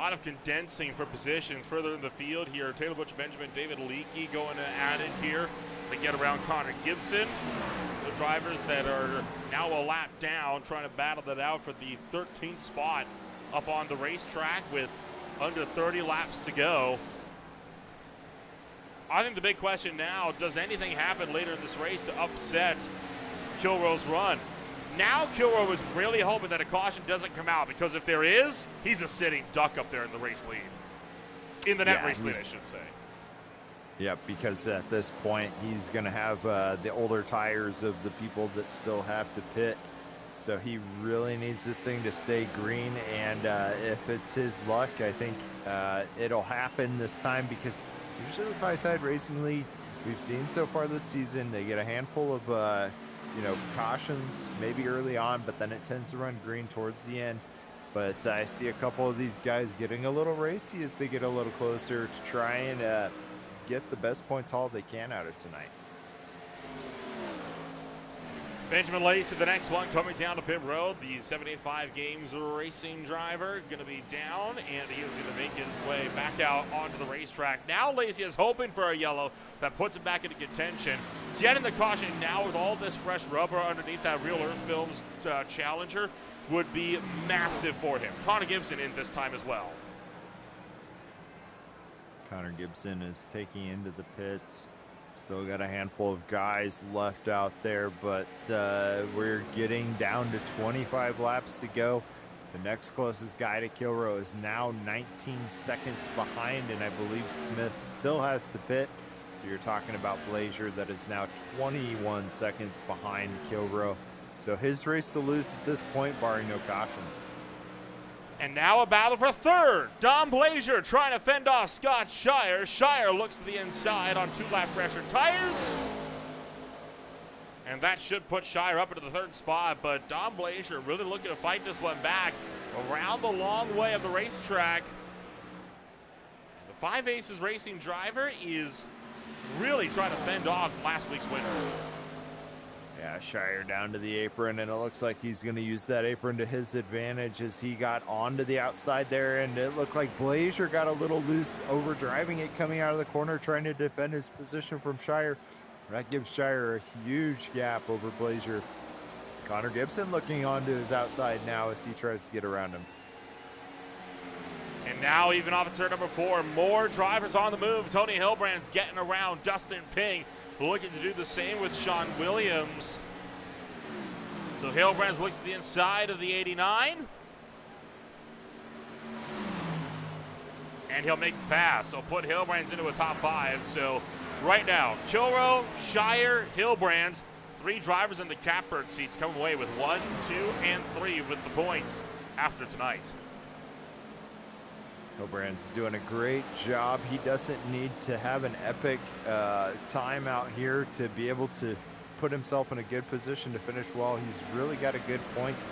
lot of condensing for positions further in the field here. Taylor Butcher Benjamin, David Leakey going to add in here. They get around Connor Gibson. So drivers that are now a lap down trying to battle that out for the 13th spot up on the racetrack with under 30 laps to go. I think the big question now, does anything happen later in this race to upset Kilroe's run? Now Kilroe is really hoping that a caution doesn't come out, because if there is, he's a sitting duck up there in the race lead. In the net race lead, I should say. Yeah, because at this point, he's going to have the older tires of the people that still have to pit. So he really needs this thing to stay green. And if it's his luck, I think it'll happen this time, because usually with High Tide Racing League, we've seen so far this season, they get a handful of cautions maybe early on, but then it tends to run green towards the end. But I see a couple of these guys getting a little racy as they get a little closer to try and get the best points haul they can out of tonight. Benjamin Lacey, the next one coming down to pit road. The 785 Games racing driver going to be down, and he is going to make his way back out onto the racetrack. Now Lacey is hoping for a yellow that puts him back into contention. Getting the caution now with all this fresh rubber underneath that Real Earth Films Challenger would be massive for him. Connor Gibson in this time as well. Connor Gibson is taking into the pits. Still got a handful of guys left out there, but we're getting down to 25 laps to go. The next closest guy to Kilroe is now 19 seconds behind, and I believe Smith still has to pit. So you're talking about Blazier that is now 21 seconds behind Kilroe. So his race to lose at this point, barring no cautions. And now a battle for third. Dom Blazier trying to fend off Scott Shire. Shire looks to the inside on 2-lap pressure tires. And that should put Shire up into the third spot. But Dom Blazier really looking to fight this one back around the long way of the racetrack. The Five Aces Racing driver is really trying to fend off last week's winner. Yeah, Shire down to the apron, and it looks like he's going to use that apron to his advantage as he got onto the outside there, and it looked like Blazier got a little loose over driving it coming out of the corner, trying to defend his position from Shire. That gives Shire a huge gap over Blazier. Connor Gibson looking onto his outside now as he tries to get around him. And now even off of turn number 4, more drivers on the move. Tony Hilbrand's getting around Dustin Ping, looking to do the same with Sean Williams. So Hilbrand's looks to the inside of the 89. And he'll make the pass. So put Hilbrand's into a top 5. So right now, Kilroe, Shire, Hilbrand's, 3 drivers in the catbird seat to come away with 1, 2, and 3 with the points after tonight. Hilbrand's doing a great job. He doesn't need to have an epic time out here to be able to put himself in a good position to finish well. He's really got a good points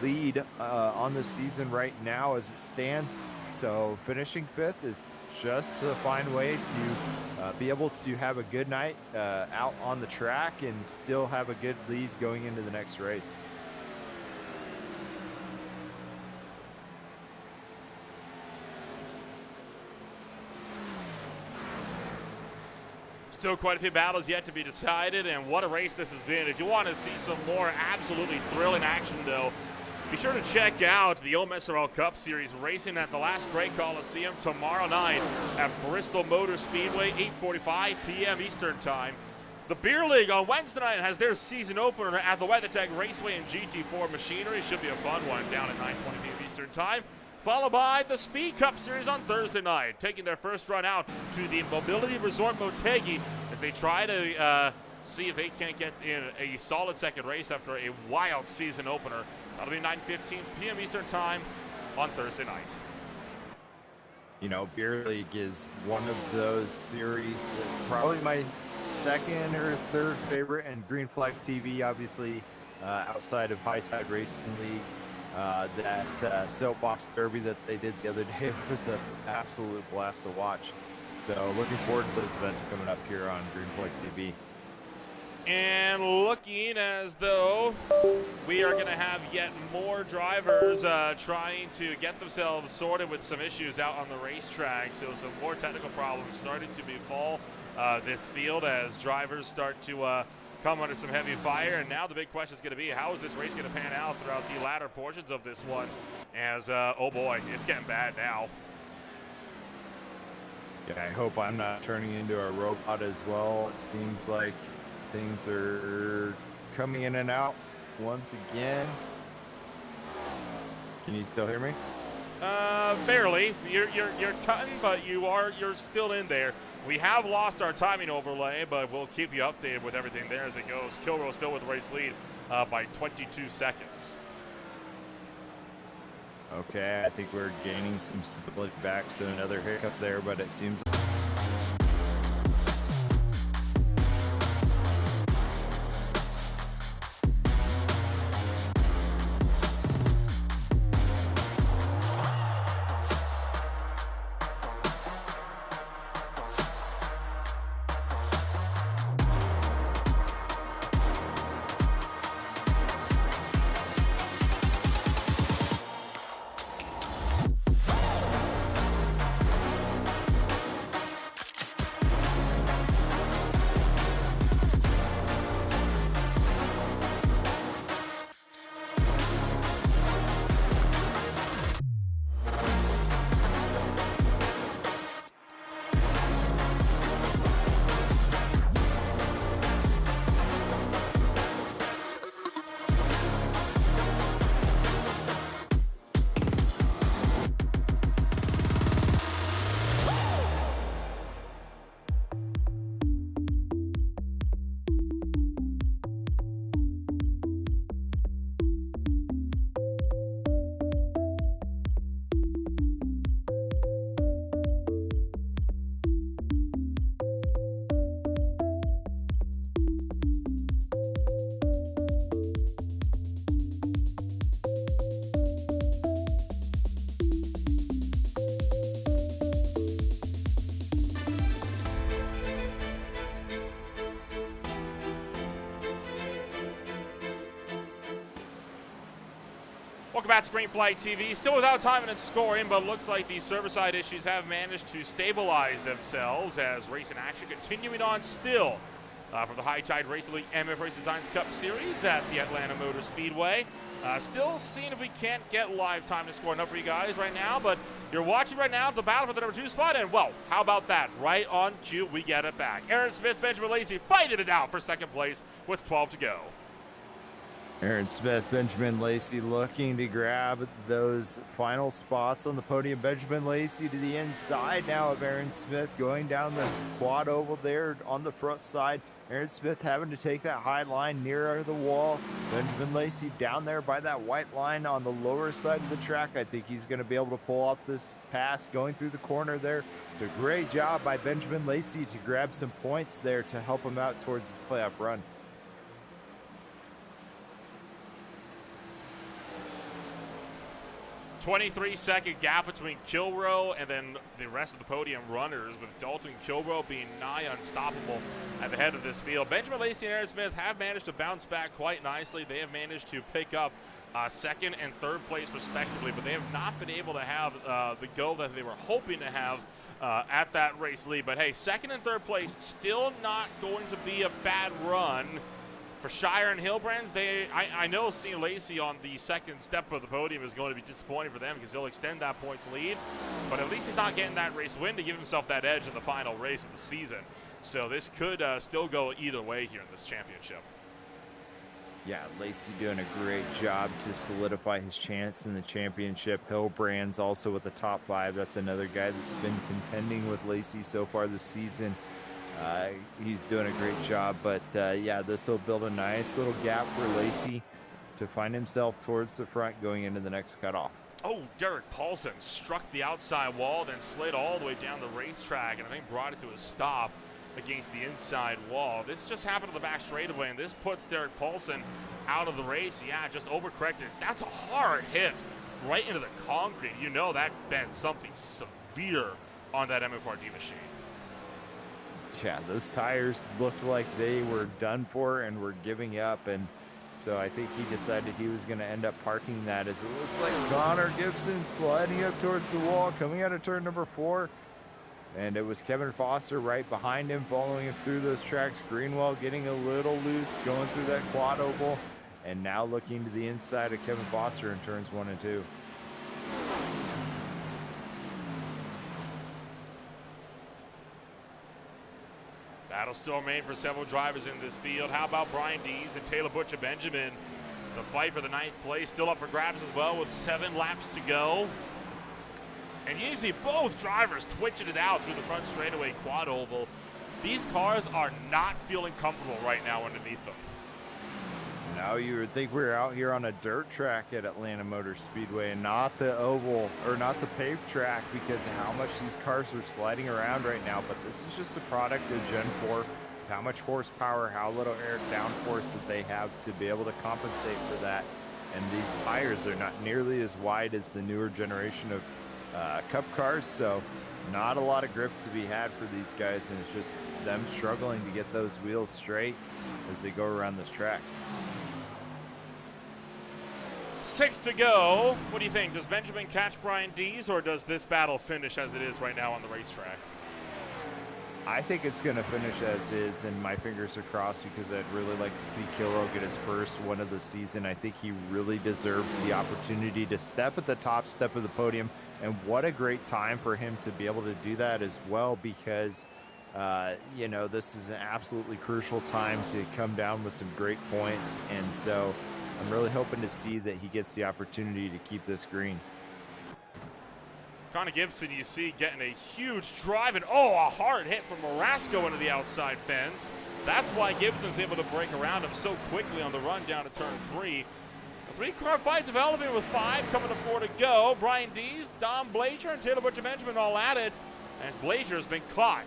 lead on the season right now as it stands. So finishing 5th is just a fine way to be able to have a good night out on the track and still have a good lead going into the next race. Still quite a few battles yet to be decided, and what a race this has been. If you want to see some more absolutely thrilling action, though, be sure to check out the OMSRL Cup Series racing at the Last Great Coliseum tomorrow night at Bristol Motor Speedway, 8:45 p.m. Eastern Time. The Beer League on Wednesday night has their season opener at the WeatherTech Raceway and GT4 Machinery. Should be a fun one down at 9:20 p.m. Eastern Time. Followed by the Speed Cup Series on Thursday night, taking their first run out to the Mobility Resort Motegi as they try to see if they can't get in a solid second race after a wild season opener. That'll be 9:15 p.m. Eastern Time on Thursday night. You know, Beer League is one of those series that probably my second or third favorite, and Green Flag TV, obviously, outside of High Tide Racing League. That soapbox derby that they did the other day was an absolute blast to watch. So looking forward to those events coming up here on Green Flag TV. And looking as though we are going to have yet more drivers trying to get themselves sorted with some issues out on the racetrack. So some more technical problems starting to befall this field as drivers start to come under some heavy fire. And now the big question is going to be, how is this race going to pan out throughout the latter portions of this one? As, oh boy, it's getting bad now. Yeah, I hope I'm not turning into a robot as well. It seems like things are coming in and out once again. Can you still hear me? Barely. You're cutting, but you're still in there. We have lost our timing overlay, but we'll keep you updated with everything there as it goes. Kilrow still with the race lead by 22 seconds. Okay, I think we're gaining some stability back, so another hiccup there, but it seems Welcome back to Green Flag TV. Still without time and scoring, but looks like the server-side issues have managed to stabilize themselves as racing action continuing on still from the High Tide Racing League MF Race Designs Cup Series at the Atlanta Motor Speedway. Still seeing if we can't get live time to score enough for you guys right now, but you're watching right now the battle for the number 2 spot, and well, how about that? Right on cue, we get it back. Aaron Smith, Benjamin Lacey fighting it out for second place with 12 to go. Aaron Smith, Benjamin Lacey looking to grab those final spots on the podium. Benjamin Lacey to the inside now of Aaron Smith, going down the quad oval there on the front side. Aaron Smith having to take that high line nearer the wall. Benjamin Lacey down there by that white line on the lower side of the track. I think he's going to be able to pull off this pass going through the corner there. So great job by Benjamin Lacey to grab some points there to help him out towards his playoff run. 23-second gap between Kilrow and then the rest of the podium runners, with Dalton Kilrow being nigh unstoppable at the head of this field. Benjamin Lacey and Aaron Smith have managed to bounce back quite nicely. They have managed to pick up second and third place respectively, but they have not been able to have the go that they were hoping to have at that race lead. But hey, second and third place still not going to be a bad run for Shire and Hillbrands. I know seeing Lacey on the second step of the podium is going to be disappointing for them because they'll extend that points lead, but at least he's not getting that race win to give himself that edge in the final race of the season. So this could still go either way here in this championship. Yeah, Lacey doing a great job to solidify his chance in the championship. Hillbrands also with the top 5. That's another guy that's been contending with Lacey so far this season. He's doing a great job, but yeah, this will build a nice little gap for Lacey to find himself towards the front going into the next cutoff. Oh, Derek Paulson struck the outside wall, then slid all the way down the racetrack, and I think brought it to a stop against the inside wall. This just happened to the back straightaway, and this puts Derek Paulson out of the race. Yeah, just overcorrected. That's a hard hit right into the concrete. You know that bent something severe on that MFRD machine. yeah, those tires looked like they were done for and were giving up. And so I think he decided he was going to end up parking that, as it looks like Connor Gibson sliding up towards the wall, coming out of turn number 4. And it was Kevin Foster right behind him, following him through those tracks. Greenwell getting a little loose, going through that quad oval, and now looking to the inside of Kevin Foster in turns 1 and 2. Battle still remain for several drivers in this field. How about Brian Dees and Taylor Butcher Benjamin? The fight for the 9th place still up for grabs as well, with 7 laps to go. And you see both drivers twitching it out through the front straightaway quad oval. These cars are not feeling comfortable right now underneath them. Now you would think we were out here on a dirt track at Atlanta Motor Speedway and not the oval, or not the paved track, because of how much these cars are sliding around right now. But this is just a product of Gen 4, how much horsepower, how little air downforce that they have to be able to compensate for that. And these tires are not nearly as wide as the newer generation of Cup cars, so not a lot of grip to be had for these guys, and it's just them struggling to get those wheels straight as they go around this track. 6 to go. What do you think? Does Benjamin catch Brian Dees, or does this battle finish as it is right now on the racetrack? I think it's going to finish as is, and my fingers are crossed, because I'd really like to see Kilroe get his first win of the season. I think he really deserves the opportunity to step at the top step of the podium, and what a great time for him to be able to do that as well, because you know, this is an absolutely crucial time to come down with some great points, and so I'm really hoping to see that he gets the opportunity to keep this green. Connor Gibson, you see, getting a huge drive, and a hard hit from Marasco into the outside fence. That's why Gibson's able to break around him so quickly on the run down to turn 3. A 3-car fight developing with 5 coming to 4 to go. Brian Dees, Dom Blazer, and Taylor Butcher Benjamin all at it, as Blazer's been caught.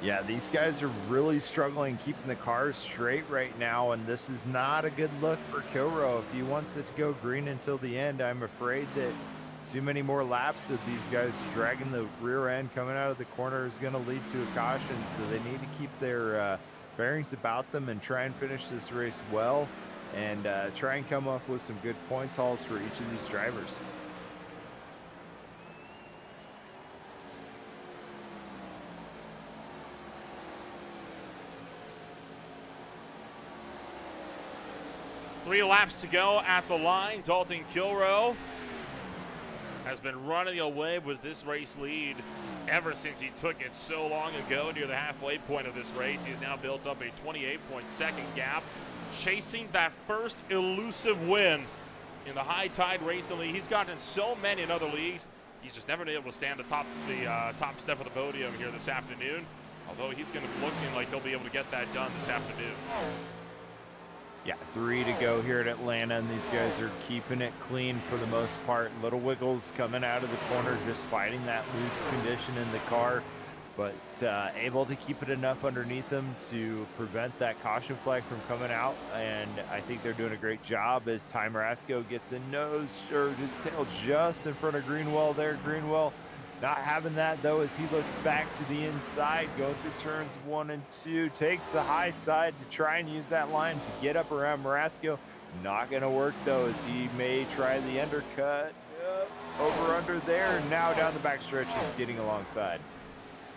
Yeah, these guys are really struggling keeping the cars straight right now, and this is not a good look for Kilroe. If he wants it to go green until the end, I'm afraid that too many more laps of these guys dragging the rear end coming out of the corner is going to lead to a caution, so they need to keep their bearings about them and try and finish this race well, and try and come up with some good points hauls for each of these drivers. Three laps to go at the line. Dalton Kilroe has been running away with this race lead ever since he took it so long ago near the halfway point of this race. He's now built up a 28.2 gap, chasing that first elusive win in the High Tide Racing League. He's gotten so many in other leagues. He's just never been able to stand atop the top step of the podium here this afternoon, although he's going to be looking like he'll be able to get that done this afternoon. Yeah, 3 to go here at Atlanta, and these guys are keeping it clean for the most part. Little wiggles coming out of the corner, just fighting that loose condition in the car, but able to keep it enough underneath them to prevent that caution flag from coming out. And I think they're doing a great job as Ty Marasco gets a nose, or his tail just in front of Greenwell there. Greenwell not having that, though, as he looks back to the inside, going through turns 1 and 2, takes the high side to try and use that line to get up around Marasco. Not going to work, though, as he may try the undercut. Over under there, and now down the back stretch, he's getting alongside.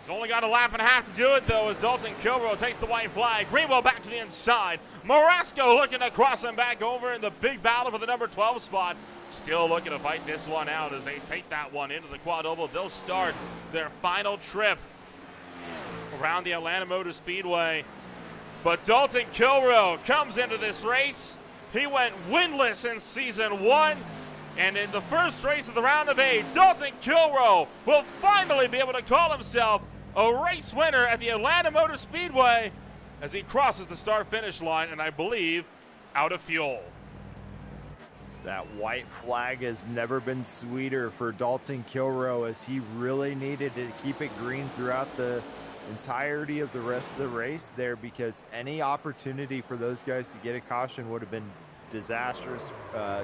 He's only got a lap and a half to do it, though, as Dalton Kilroe takes the white flag. Greenwell back to the inside. Marasco looking to cross him back over in the big battle for the number 12 spot. Still looking to fight this one out as they take that one into the quad oval. They'll start their final trip around the Atlanta Motor Speedway. But Dalton Kilroe comes into this race. He went winless in season 1. And in the first race of the round of 8, Dalton Kilroe will finally be able to call himself a race winner at the Atlanta Motor Speedway as he crosses the start-finish line, and I believe out of fuel. That white flag has never been sweeter for Dalton Kilroe, as he really needed to keep it green throughout the entirety of the rest of the race there, because any opportunity for those guys to get a caution would have been disastrous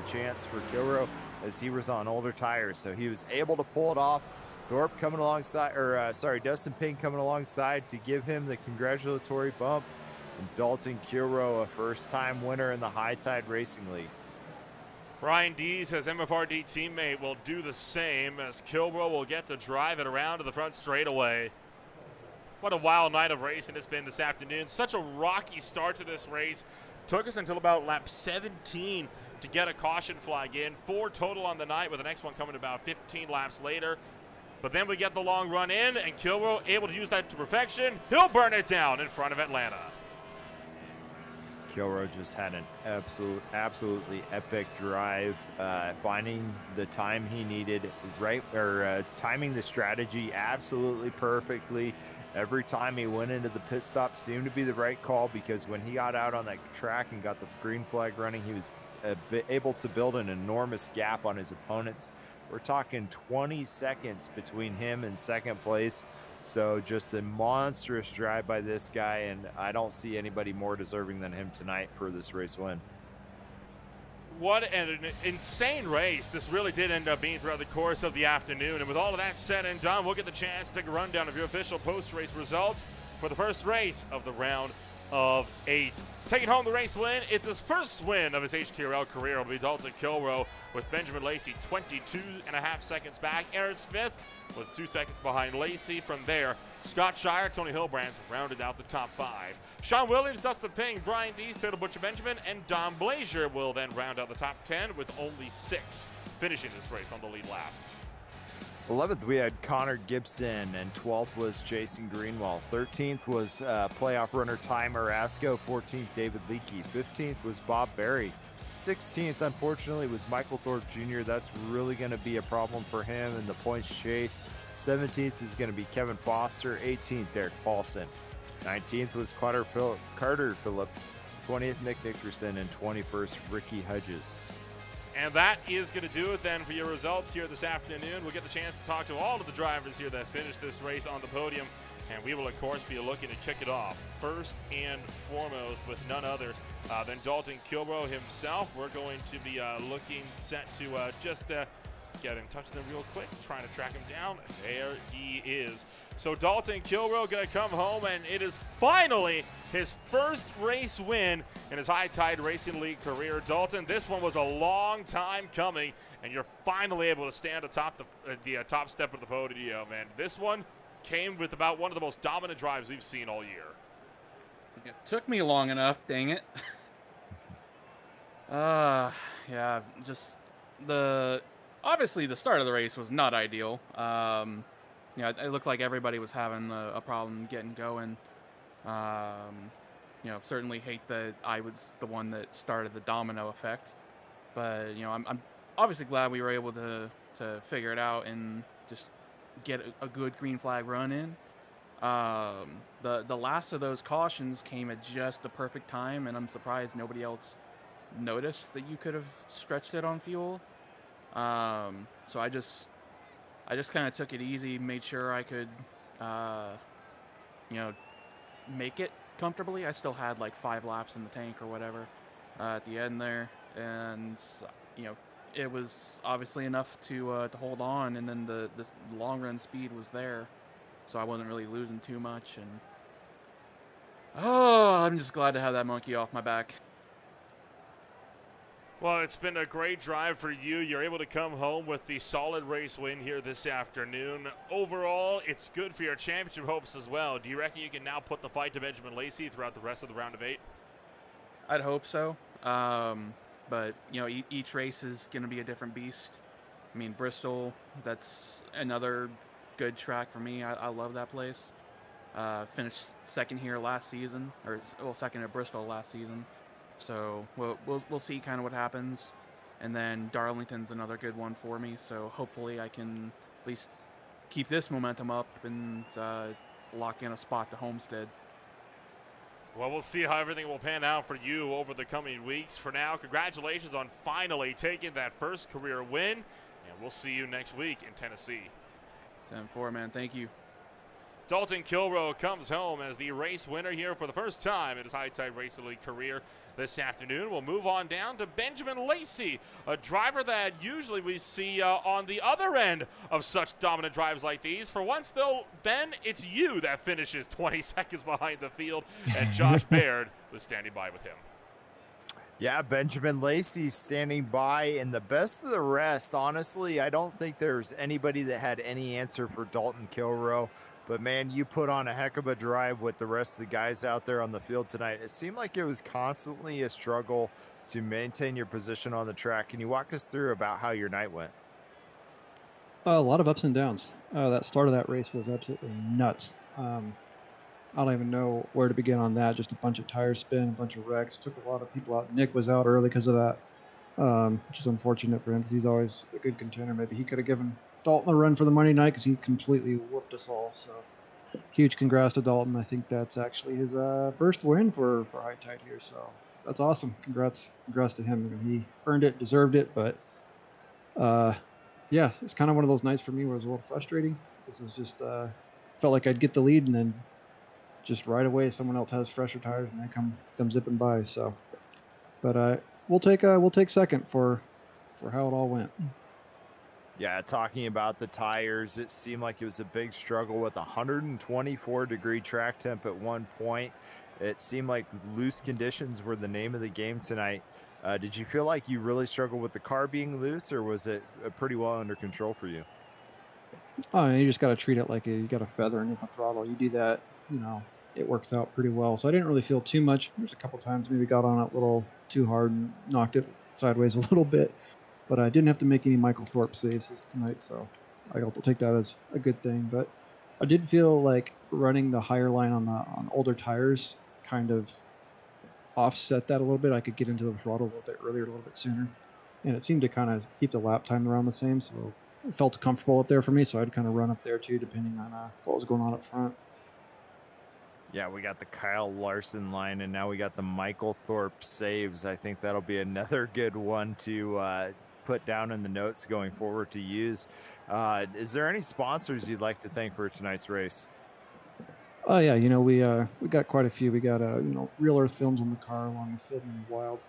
chance for Kilroe, as he was on older tires. So he was able to pull it off, Thorpe coming alongside, or sorry, Dustin Payne coming alongside to give him the congratulatory bump. And Dalton Kilroe, a first-time winner in the High Tide Racing League. Ryan Dees, his MFRD teammate, will do the same as Kilroe will get to drive it around to the front straightaway. What a wild night of racing it's been this afternoon. Such a rocky start to this race. Took us until about lap 17 to get a caution flag in. 4 total on the night, with the next one coming about 15 laps later. But then we get the long run in, and Kilroe able to use that to perfection. He'll burn it down in front of Atlanta. Kilroe just had an absolutely epic drive, finding the time he needed, timing the strategy absolutely perfectly. Every time he went into the pit stop seemed to be the right call, because when he got out on that track and got the green flag running, he was able to build an enormous gap on his opponents. We're talking 20 seconds between him and second place. So just a monstrous drive by this guy, and I don't see anybody more deserving than him tonight for this race win. What an insane race this really did end up being throughout the course of the afternoon. And with all of that said and done, we'll get the chance to take a rundown of your official post-race results for the first race of the round of 8. Taking home the race win, it's his first win of his HTRL career. It'll be Dalton Kilroe, with Benjamin Lacey 22.5 seconds back. Aaron Smith was 2 seconds behind Lacey. From there, Scott Shire, Tony Hilbrands rounded out the top 5. Sean Williams, Dustin Ping, Brian Dees, Taylor Butcher Benjamin, and Dom Blazier will then round out the top 10, with only 6 finishing this race on the lead lap. 11th, we had Connor Gibson, and 12th was Jason Greenwald. 13th was playoff runner Ty Marasco. 14th, David Leakey. 15th was Bob Berry. 16th, unfortunately, was Michael Thorpe Jr. That's really going to be a problem for him in the points chase. 17th is going to be Kevin Foster. 18th, Derek Paulson. 19th was Carter Phillips. 20th, Nick Nickerson. And 21st, Ricky Hudges. And that is going to do it then for your results here this afternoon. We'll get the chance to talk to all of the drivers here that finished this race on the podium. And we will, of course, be looking to kick it off first and foremost with none other than Dalton Kilroe himself. We're going to be looking set to just get in touch with him real quick, trying to track him down. There he is. So Dalton Kilroe going to come home, and it is finally his first race win in his High Tide Racing League career. Dalton, this one was a long time coming, and you're finally able to stand atop the top step of the podium. And this one came with about one of the most dominant drives we've seen all year. It took me long enough, dang it. Yeah, just obviously the start of the race was not ideal. It looked like everybody was having a problem getting going. Certainly hate that I was the one that started the domino effect, but I'm obviously glad we were able to figure it out and just get a good green flag run in. The last of those cautions came at just the perfect time, and I'm surprised nobody else noticed that you could have stretched it on fuel. So I just kind of took it easy, made sure I could make it comfortably. I still had like 5 laps in the tank or whatever at the end there, and it was obviously enough to hold on, and then the long run speed was there, so I wasn't really losing too much. And I'm just glad to have that monkey off my back. Well, it's been a great drive for you. You're able to come home with the solid race win here this afternoon. Overall, it's good for your championship hopes as well. Do you reckon you can now put the fight to Benjamin Lacey throughout the rest of the round of 8? I'd hope so. But each race is going to be a different beast. I mean, Bristol, that's another good track for me. I love that place. Finished second here last season, second at Bristol last season. So we'll see kind of what happens. And then Darlington's another good one for me. So hopefully I can at least keep this momentum up and lock in a spot to Homestead. Well, we'll see how everything will pan out for you over the coming weeks. For now, congratulations on finally taking that first career win. And we'll see you next week in Tennessee. 10-4, man. Thank you. Dalton Kilroe comes home as the race winner here for the first time in his High Tide Racing League career this afternoon. We'll move on down to Benjamin Lacey, a driver that usually we see on the other end of such dominant drives like these. For once, though, Ben, it's you that finishes 20 seconds behind the field, and Josh Baird was standing by with him. Yeah, Benjamin Lacey standing by, and the best of the rest. Honestly, I don't think there's anybody that had any answer for Dalton Kilroe. But, man, you put on a heck of a drive with the rest of the guys out there on the field tonight. It seemed like it was constantly a struggle to maintain your position on the track. Can you walk us through about how your night went? A lot of ups and downs. That start of that race was absolutely nuts. I don't even know where to begin on that. Just a bunch of tire spin, a bunch of wrecks. Took a lot of people out. Nick was out early because of that, which is unfortunate for him because he's always a good contender. Maybe he could have given Dalton a run for the Monday night because he completely whooped us all. So huge congrats to Dalton. I think that's actually his first win for High Tide here. So that's awesome. Congrats to him. He earned it, deserved it. But yeah, it's kind of one of those nights for me where it was a little frustrating. This is just felt like I'd get the lead and then just right away someone else has fresher tires and they come zipping by. So, but we'll take second for how it all went. Yeah, talking about the tires, it seemed like it was a big struggle with 124-degree track temp at one point. It seemed like loose conditions were the name of the game tonight. Did you feel like you really struggled with the car being loose, or was it pretty well under control for you? Oh, you just got to treat it like you got a feather underneath the throttle. You do that, it works out pretty well. So I didn't really feel too much. There's a couple times maybe got on it a little too hard and knocked it sideways a little bit. But I didn't have to make any Michael Thorpe saves tonight, so I'll take that as a good thing. But I did feel like running the higher line on older tires kind of offset that a little bit. I could get into the throttle a little bit earlier, a little bit sooner, and it seemed to kind of keep the lap time around the same. So it felt comfortable up there for me. So I'd kind of run up there too, depending on what was going on up front. Yeah, we got the Kyle Larson line, and now we got the Michael Thorpe saves. I think that'll be another good one to put down in the notes going forward to use. Is there any sponsors you'd like to thank for tonight's race? Oh yeah, we got quite a few. We got Real Earth Films on the car, along with Filming in the Wild,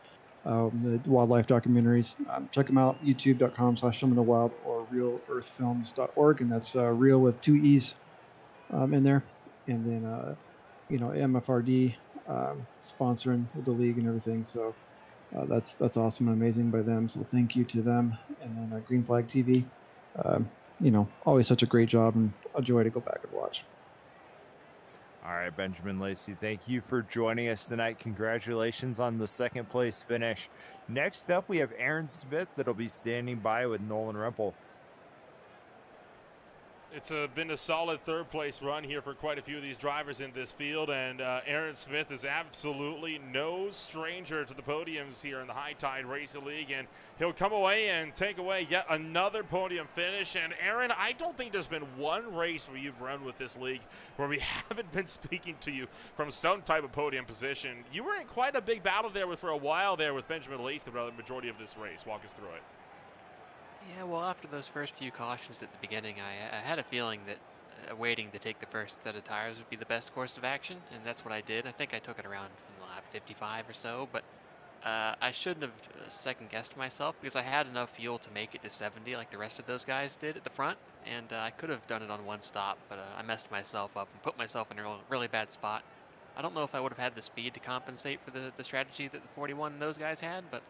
the wildlife documentaries. Check them out, youtube.com/filmingthewild or realearthfilms.org, and that's real with 2 E's in there. And then MFRD sponsoring the league and everything. So that's awesome and amazing by them. So thank you to them. And then Green Flag TV, always such a great job and a joy to go back and watch. All right, Benjamin Lacey, thank you for joining us tonight. Congratulations on the second place finish. Next up, we have Aaron Smith that'll be standing by with Nolan Rempel. It's been a solid third place run here for quite a few of these drivers in this field, and Aaron Smith is absolutely no stranger to the podiums here in the High Tide Racing League, and he'll come away and take away yet another podium finish. And Aaron, I don't think there's been one race where you've run with this league where we haven't been speaking to you from some type of podium position. You were in quite a big battle there for a while there with Benjamin Lacey the majority of this race. Walk us through it. Yeah, well, after those first few cautions at the beginning, I had a feeling that waiting to take the first set of tires would be the best course of action, and that's what I did. I think I took it around from lap 55 or so, but I shouldn't have second-guessed myself because I had enough fuel to make it to 70 like the rest of those guys did at the front, and I could have done it on one stop, but I messed myself up and put myself in a really bad spot. I don't know if I would have had the speed to compensate for the strategy that the 41 and those guys had, but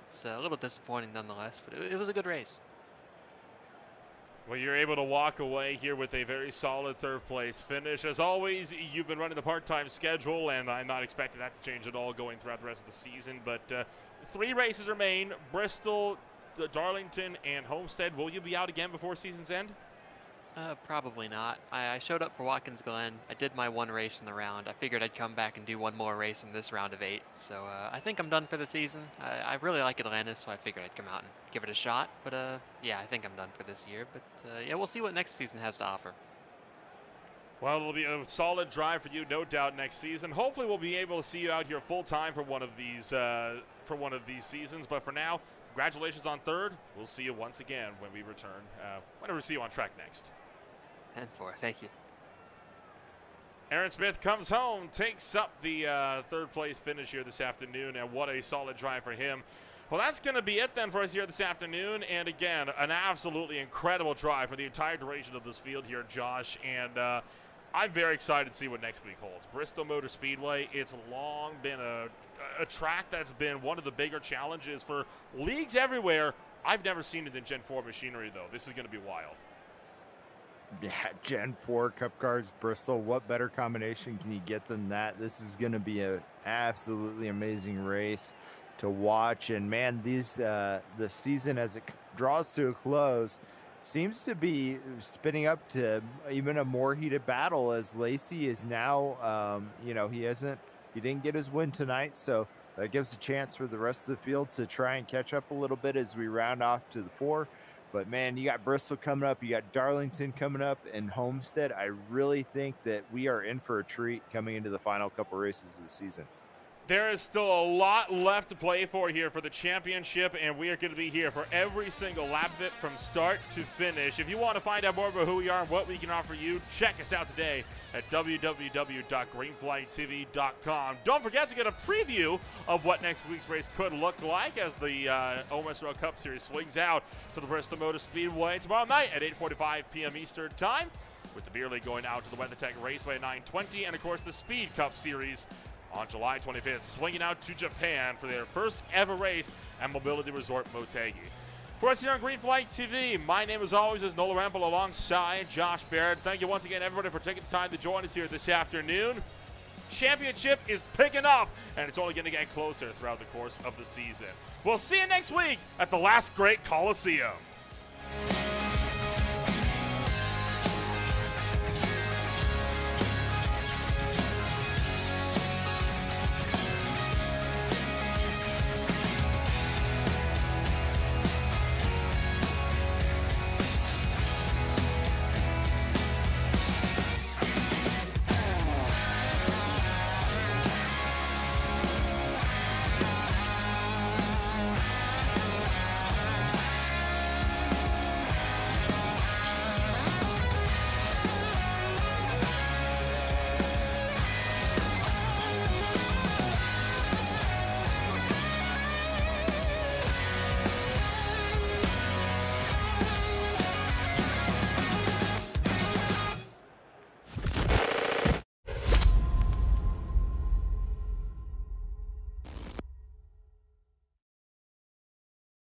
it's a little disappointing nonetheless, but it was a good race. Well, you're able to walk away here with a very solid third place finish. As always, you've been running the part-time schedule, and I'm not expecting that to change at all going throughout the rest of the season. But 3 races remain: Bristol, Darlington, and Homestead. Will you be out again before season's end? Probably not. I showed up for Watkins Glen. I did my 1 race in the round. I figured I'd come back and do 1 more race in this round of 8. So I think I'm done for the season. I really like Atlanta, so I figured I'd come out and give it a shot. But yeah, I think I'm done for this year. But yeah, we'll see what next season has to offer. Well, it'll be a solid drive for you, no doubt, next season. Hopefully, we'll be able to see you out here full time for one of these seasons. But for now, congratulations on third. We'll see you once again when we return. Whenever we see you on track next. 10-4. Thank you. Aaron Smith comes home, takes up the third place finish here this afternoon, and what a solid drive for him. Well, that's going to be it then for us here this afternoon. And again, an absolutely incredible drive for the entire duration of this field here, Josh. And I'm very excited to see what next week holds. Bristol Motor Speedway, it's long been a track that's been one of the bigger challenges for leagues everywhere. I've never seen it in Gen 4 machinery, though. This is going to be wild. Yeah, Gen 4 Cup Cars, Bristol. What better combination can you get than that? This is going to be an absolutely amazing race to watch. And man, the season as it draws to a close seems to be spinning up to even a more heated battle, as Lacey is now, he didn't get his win tonight, so that gives a chance for the rest of the field to try and catch up a little bit as we round off to the 4. But man, you got Bristol coming up, you got Darlington coming up, and Homestead. I really think that we are in for a treat coming into the final couple races of the season. There is still a lot left to play for here for the championship, and we are going to be here for every single lap of it from start to finish. If you want to find out more about who we are and what we can offer you, check us out today at www.greenflagtv.com. Don't forget to get a preview of what next week's race could look like as the OMSRL Cup Series swings out to the Bristol Motor Speedway tomorrow night at 8:45 p.m. Eastern Time, with the Beer League going out to the WeatherTech Raceway at 9:20, and of course the Speed Cup Series on July 25th, swinging out to Japan for their first ever race at Mobility Resort Motegi. For us here on Green Flag TV, my name as always is Nola Rampel alongside Josh Barrett. Thank you once again, everybody, for taking the time to join us here this afternoon. Championship is picking up, and it's only going to get closer throughout the course of the season. We'll see you next week at the Last Great Coliseum.